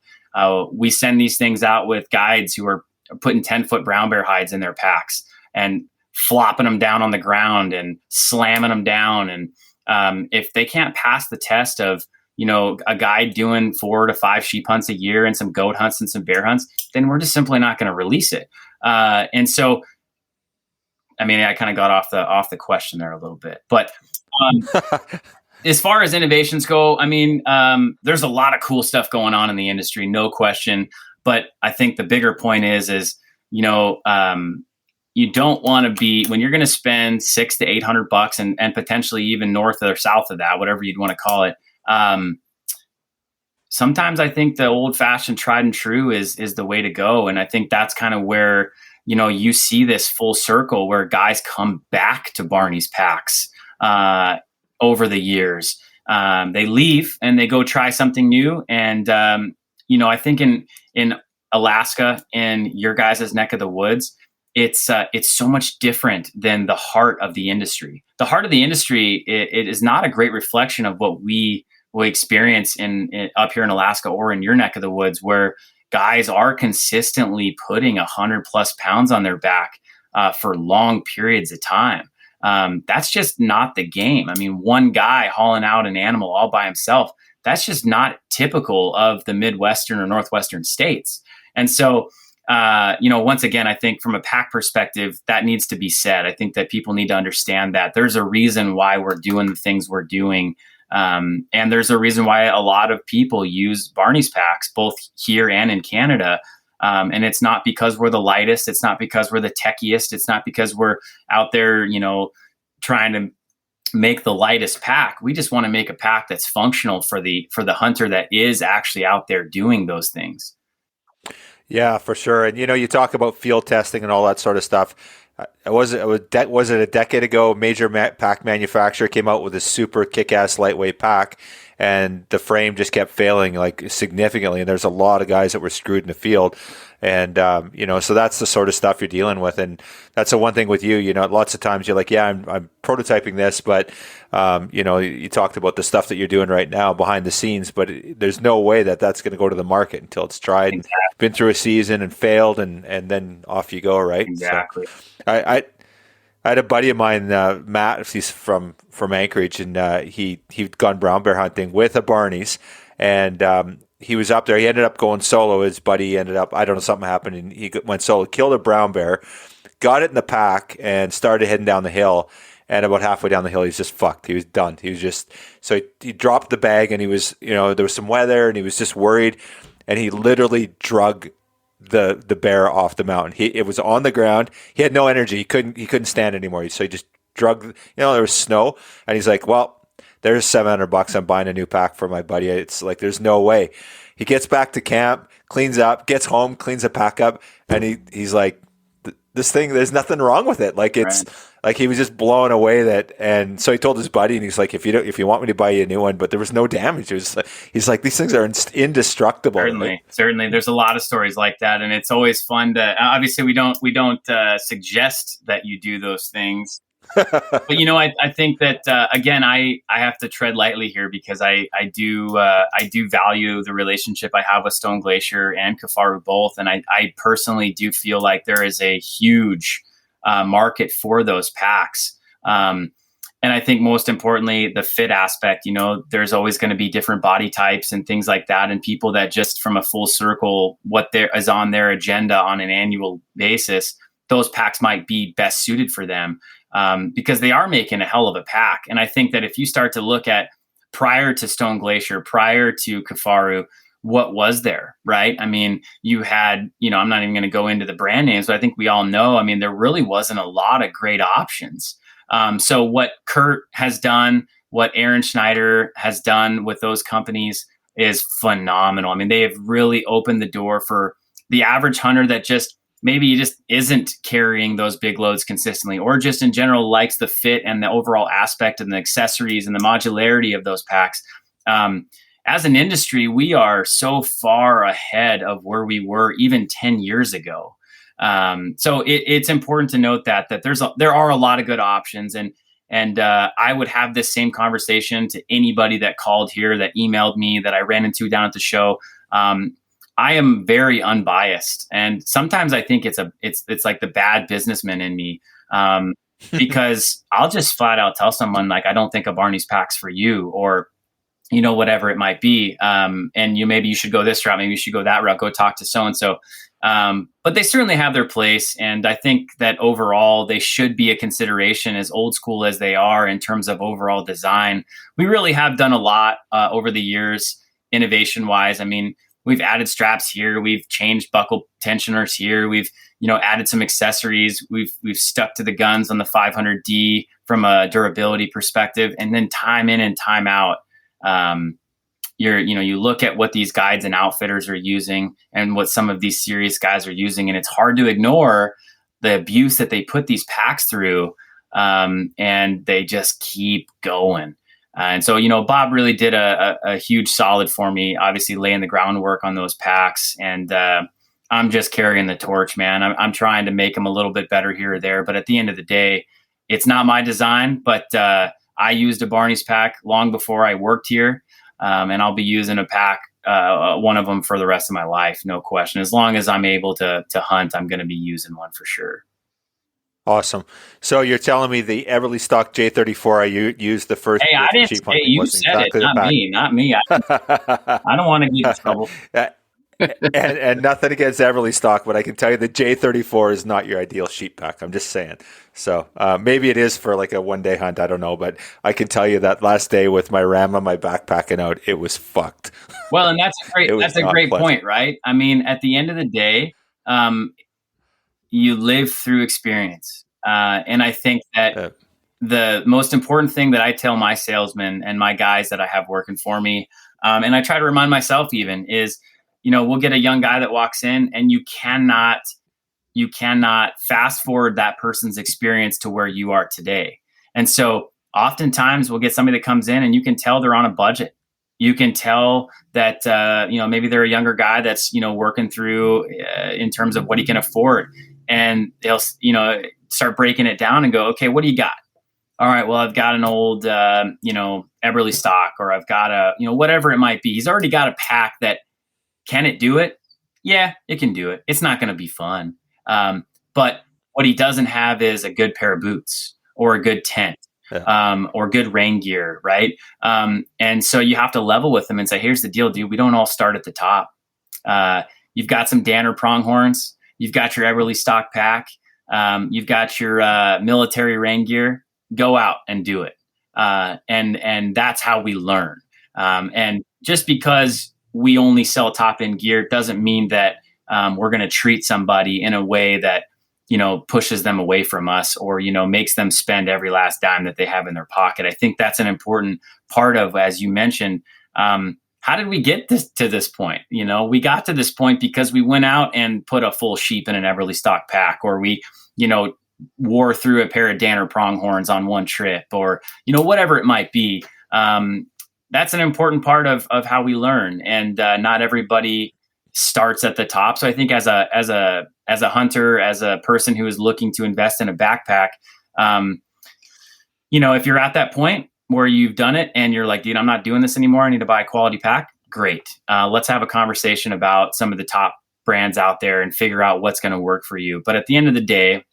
We send these things out with guides who are putting 10-foot brown bear hides in their packs and flopping them down on the ground and slamming them down. And if they can't pass the test of, a guide doing 4 to 5 sheep hunts a year and some goat hunts and some bear hunts, then we're just simply not going to release it. And so, I kind of got off the question there a little bit, but as far as innovations go, there's a lot of cool stuff going on in the industry, no question. But I think the bigger point is you don't want to be, when you're going to spend $600 to $800 and potentially even north or south of that, whatever you'd want to call it, sometimes I think the old fashioned tried and true is the way to go. And I think that's kind of where, you see this full circle where guys come back to Barney's packs over the years. They leave and they go try something new. And, I think in Alaska, in your guys' neck of the woods, it's so much different than the heart of the industry. The heart of the industry, it is not a great reflection of what we experience in up here in Alaska or in your neck of the woods, where guys are consistently putting 100+ pounds on their back for long periods of time. That's just not the game. I mean, one guy hauling out an animal all by himself, that's just not typical of the Midwestern or Northwestern states. And so, once again, I think from a pack perspective, that needs to be said. I think that people need to understand that there's a reason why we're doing the things we're doing. And there's a reason why a lot of people use Barney's packs, both here and in Canada. And it's not because we're the lightest. It's not because we're the techiest. It's not because we're out there, trying to make the lightest pack. We just want to make a pack that's functional for the hunter that is actually out there doing those things. Yeah, for sure. And, you talk about field testing and all that sort of stuff. Was it a decade ago, major pack manufacturer came out with a super kick-ass lightweight pack, and the frame just kept failing like significantly. And there's a lot of guys that were screwed in the field. And, so that's the sort of stuff you're dealing with. And that's the one thing with you, lots of times you're like, yeah, I'm prototyping this, but, you talked about the stuff that you're doing right now behind the scenes, but there's no way that that's going to go to the market until it's tried, exactly. Been through a season and failed, and then off you go. Right. Exactly. So I had a buddy of mine, Matt, he's from Anchorage, and he'd gone brown bear hunting with a Barney's, and he was up there. He ended up going solo. His buddy ended up, I don't know, something happened, and he went solo, killed a brown bear, got it in the pack, and started heading down the hill. And about halfway down the hill, he's just fucked. He was done. He was just, so he dropped the bag, and he was, there was some weather, and he was just worried, and he literally drug the bear off the mountain. It was on the ground. He had no energy. He couldn't stand anymore. So he just drug, there was snow, and he's like, well, there's $700. I'm buying a new pack for my buddy. It's like, there's no way. He gets back to camp, cleans up, gets home, cleans the pack up, and he's like, this thing, there's nothing wrong with it. Like, it's right. Like he was just blown away that, and so he told his buddy, and he's like, if you want me to buy you a new one, but there was no damage. It was, he's like, these things are indestructible. Certainly. There's a lot of stories like that, and it's always fun to. Obviously, we don't suggest that you do those things, but I think that again, I have to tread lightly here because I do value the relationship I have with Stone Glacier and Kifaru both, and I personally do feel like there is a huge market for those packs. And I think most importantly, the fit aspect, there's always going to be different body types and things like that. And people that just from a full circle, what there is on their agenda on an annual basis, those packs might be best suited for them because they are making a hell of a pack. And I think that if you start to look at prior to Stone Glacier, prior to Kifaru, what was there, right? I mean, you had, I'm not even going to go into the brand names, but I think we all know, I mean, there really wasn't a lot of great options. So what Kurt has done, what Aaron Schneider has done with those companies is phenomenal. I mean, they have really opened the door for the average hunter that maybe he just isn't carrying those big loads consistently, or just in general likes the fit and the overall aspect and the accessories and the modularity of those packs. As an industry, we are so far ahead of where we were even 10 years ago. So it's important to note that there are a lot of good options, and I would have this same conversation to anybody that called here, that emailed me, that I ran into down at the show. I am very unbiased, and sometimes I think it's like the bad businessman in me, because I'll just flat out tell someone like, I don't think a Barney's pack's for you, or whatever it might be. And maybe you should go this route. Maybe you should go that route. Go talk to so-and-so. But they certainly have their place. And I think that overall they should be a consideration, as old school as they are in terms of overall design. We really have done a lot over the years, innovation wise. I mean, we've added straps here. We've changed buckle tensioners here. We've, added some accessories. We've stuck to the guns on the 500D from a durability perspective. And then time in and time out, you look at what these guides and outfitters are using and what some of these serious guys are using, and it's hard to ignore the abuse that they put these packs through, and they just keep going. And so, Bob really did a huge solid for me, obviously laying the groundwork on those packs. And I'm just carrying the torch, man. I'm trying to make them a little bit better here or there. But at the end of the day, it's not my design, but I used a Barney's pack long before I worked here. And I'll be using a pack, one of them for the rest of my life, no question. As long as I'm able to hunt, I'm going to be using one for sure. Awesome. So you're telling me the Everly Stock J34 I used the first. Hey, I didn't say you said exactly it, not me. I don't want to get in trouble. and nothing against Everly Stock, but I can tell you the J34 is not your ideal sheep pack. I'm just saying. So maybe it is for like a one-day hunt. I don't know, but I can tell you that last day with my ram on my backpacking out, it was fucked. Well, and that's a great point, right? I mean, at the end of the day, you live through experience. And I think that the most important thing that I tell my salesmen and my guys that I have working for me, and I try to remind myself even, is, we'll get a young guy that walks in, and you cannot fast forward that person's experience to where you are today. And so oftentimes we'll get somebody that comes in and you can tell they're on a budget. You can tell that, maybe they're a younger guy that's, working through in terms of what he can afford. And they'll, start breaking it down and go, okay, what do you got? All right, well, I've got an old, Everly Stock, or I've got a, whatever it might be. He's already got a pack that, can it do it? Yeah, it can do it. It's not going to be fun. But what he doesn't have is a good pair of boots or a good tent, or good rain gear, right? And so you have to level with them and say, here's the deal, dude. We don't all start at the top. You've got some Danner pronghorns. You've got your Everly Stock pack. You've got your military rain gear. Go out and do it. And that's how we learn. And just because we only sell top end gear doesn't mean that we're going to treat somebody in a way that, pushes them away from us, or, makes them spend every last dime that they have in their pocket. I think that's an important part of, as you mentioned, how did we get to this point? We got to this point because we went out and put a full sheep in an Everly Stock pack, or we, wore through a pair of Danner pronghorns on one trip, or, whatever it might be. That's an important part of how we learn. And not everybody starts at the top. So I think as a hunter, as a person who is looking to invest in a backpack, if you're at that point where you've done it and you're like, dude, I'm not doing this anymore, I need to buy a quality pack. Great. Let's have a conversation about some of the top brands out there and figure out what's going to work for you. But at the end of the day,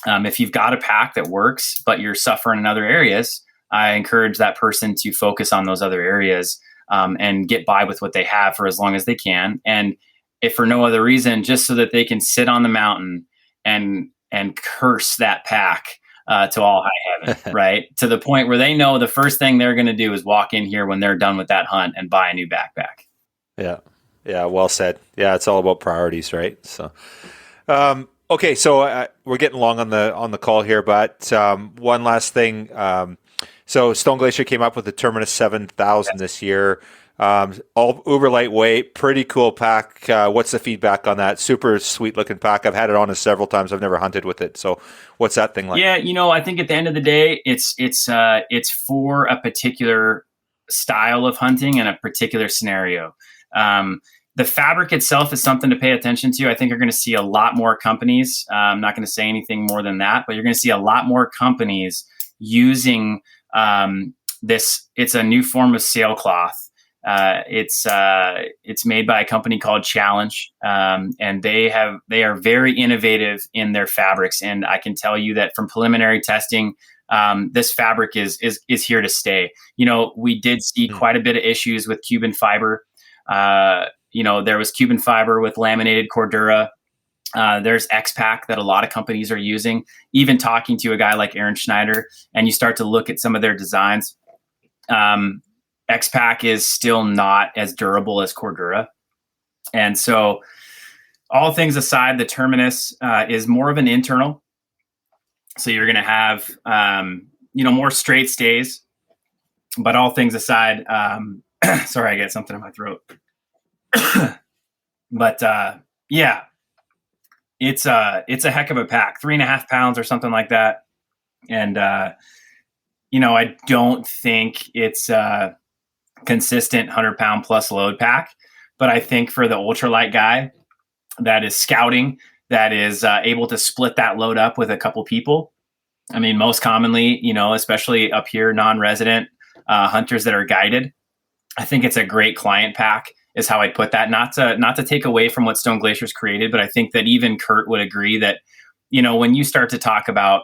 if you've got a pack that works, but you're suffering in other areas, I encourage that person to focus on those other areas, and get by with what they have for as long as they can. And if for no other reason, just so that they can sit on the mountain and curse that pack to all high heaven, right? To the point where they know the first thing they're going to do is walk in here when they're done with that hunt and buy a new backpack. Yeah. Yeah. Well said. Yeah. It's all about priorities, right? So, okay. So we're getting long on the call here, but one last thing. So Stone Glacier came up with the Terminus 7000 this year. All uber lightweight, pretty cool pack. What's the feedback on that? Super sweet looking pack. I've had it on us several times. I've never hunted with it. So what's that thing like? Yeah, I think at the end of the day, it's for a particular style of hunting and a particular scenario. The fabric itself is something to pay attention to. I think you're going to see a lot more companies. I'm not going to say anything more than that, but you're going to see a lot more companies using this. It's a new form of sailcloth. It's made by a company called Challenge, and they are very innovative in their fabrics. And I can tell you that from preliminary testing, this fabric is here to stay. We did see quite a bit of issues with Cuban fiber. There was Cuban fiber with laminated Cordura. There's X-Pack that a lot of companies are using. Even talking to a guy like Aaron Schneider, and you start to look at some of their designs, X-Pack is still not as durable as Cordura. And so all things aside, the Terminus is more of an internal. So you're going to have, more straight stays. But all things aside, Sorry, I got something in my throat. But yeah, it's a heck of a pack, 3.5 pounds or something like that. And I don't think it's a consistent 100-pound plus load pack, but I think for the ultralight guy that is scouting, that is able to split that load up with a couple people. I mean, most commonly, especially up here, non-resident hunters that are guided, I think it's a great client pack is how I'd put that. Not to take away from what Stone Glacier's created, but I think that even Kurt would agree that, when you start to talk about,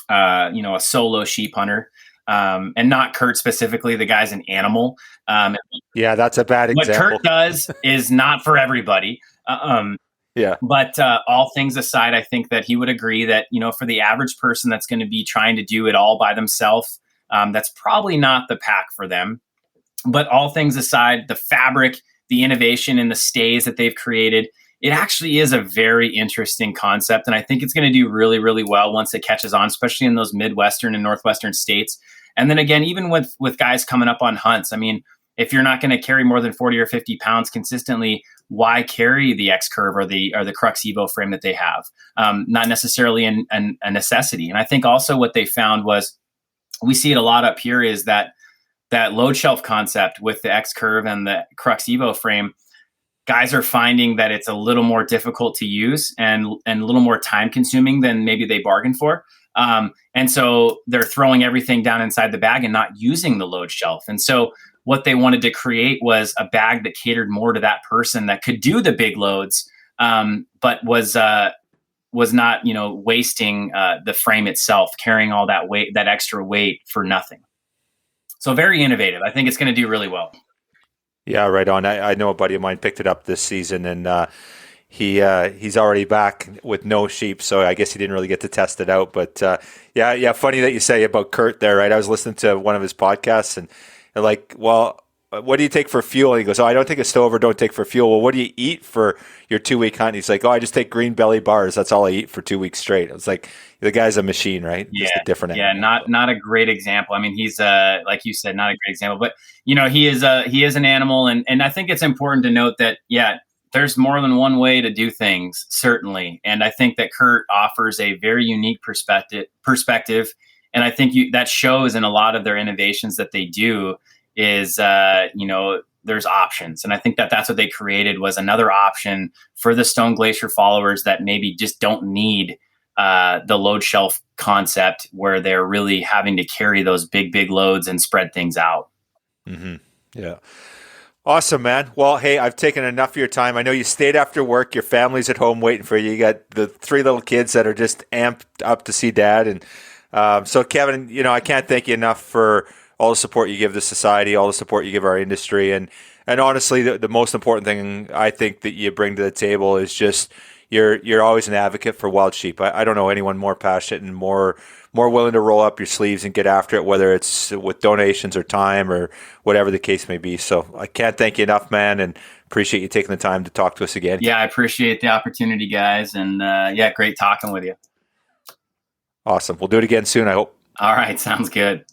a solo sheep hunter, and not Kurt specifically, the guy's an animal. Yeah, that's a bad example. What Kurt does is not for everybody. Yeah. But all things aside, I think that he would agree that, for the average person that's going to be trying to do it all by themselves, that's probably not the pack for them. But all things aside, the fabric, the innovation and the stays that they've created, it actually is a very interesting concept. And I think it's going to do really, really well once it catches on, especially in those Midwestern and Northwestern states. And then again, even with guys coming up on hunts, I mean, if you're not going to carry more than 40 or 50 pounds consistently, why carry the X Curve or the Crux Evo frame that they have? Not necessarily a necessity. And I think also what they found was, we see it a lot up here, is that load shelf concept with the X Curve and the Crux Evo frame. Guys are finding that it's a little more difficult to use and a little more time consuming than maybe they bargained for. And so they're throwing everything down inside the bag and not using the load shelf. And so what they wanted to create was a bag that catered more to that person that could do the big loads, but was not, wasting the frame itself, carrying all that weight, that extra weight for nothing. So very innovative. I think it's going to do really well. Yeah, right on. I know a buddy of mine picked it up this season, and he's already back with no sheep, so I guess he didn't really get to test it out. But yeah, funny that you say about Kurt there, right? I was listening to one of his podcasts, and they're like, well, what do you take for fuel? And he goes, I don't take a stove or don't take for fuel. Well, what do you eat for your 2-week hunt? And he's like, I just take green belly bars. That's all I eat for 2 weeks straight. I was like, the guy's a machine, right? Yeah, just a different animal. Yeah, not a great example. I mean, he's like you said, not a great example, but he is an animal, and I think it's important to note that there's more than one way to do things, certainly, and I think that Kurt offers a very unique perspective, and I think that shows in a lot of their innovations that they do. Is there's options, and I think that's what they created, was another option for the Stone Glacier followers that maybe just don't need the load shelf concept, where they're really having to carry those big loads and spread things out. Mm-hmm. Yeah. Awesome, man. Well, hey, I've taken enough of your time. I know you stayed after work. Your family's at home waiting for you. You got the 3 little kids that are just amped up to see dad. And so, Kevin, I can't thank you enough for all the support you give the society, all the support you give our industry. And honestly, the most important thing I think that you bring to the table is just you're always an advocate for wild sheep. I don't know anyone more passionate and more willing to roll up your sleeves and get after it, whether it's with donations or time or whatever the case may be. So I can't thank you enough, man, and appreciate you taking the time to talk to us again. Yeah, I appreciate the opportunity, guys. And great talking with you. Awesome. We'll do it again soon, I hope. All right. Sounds good.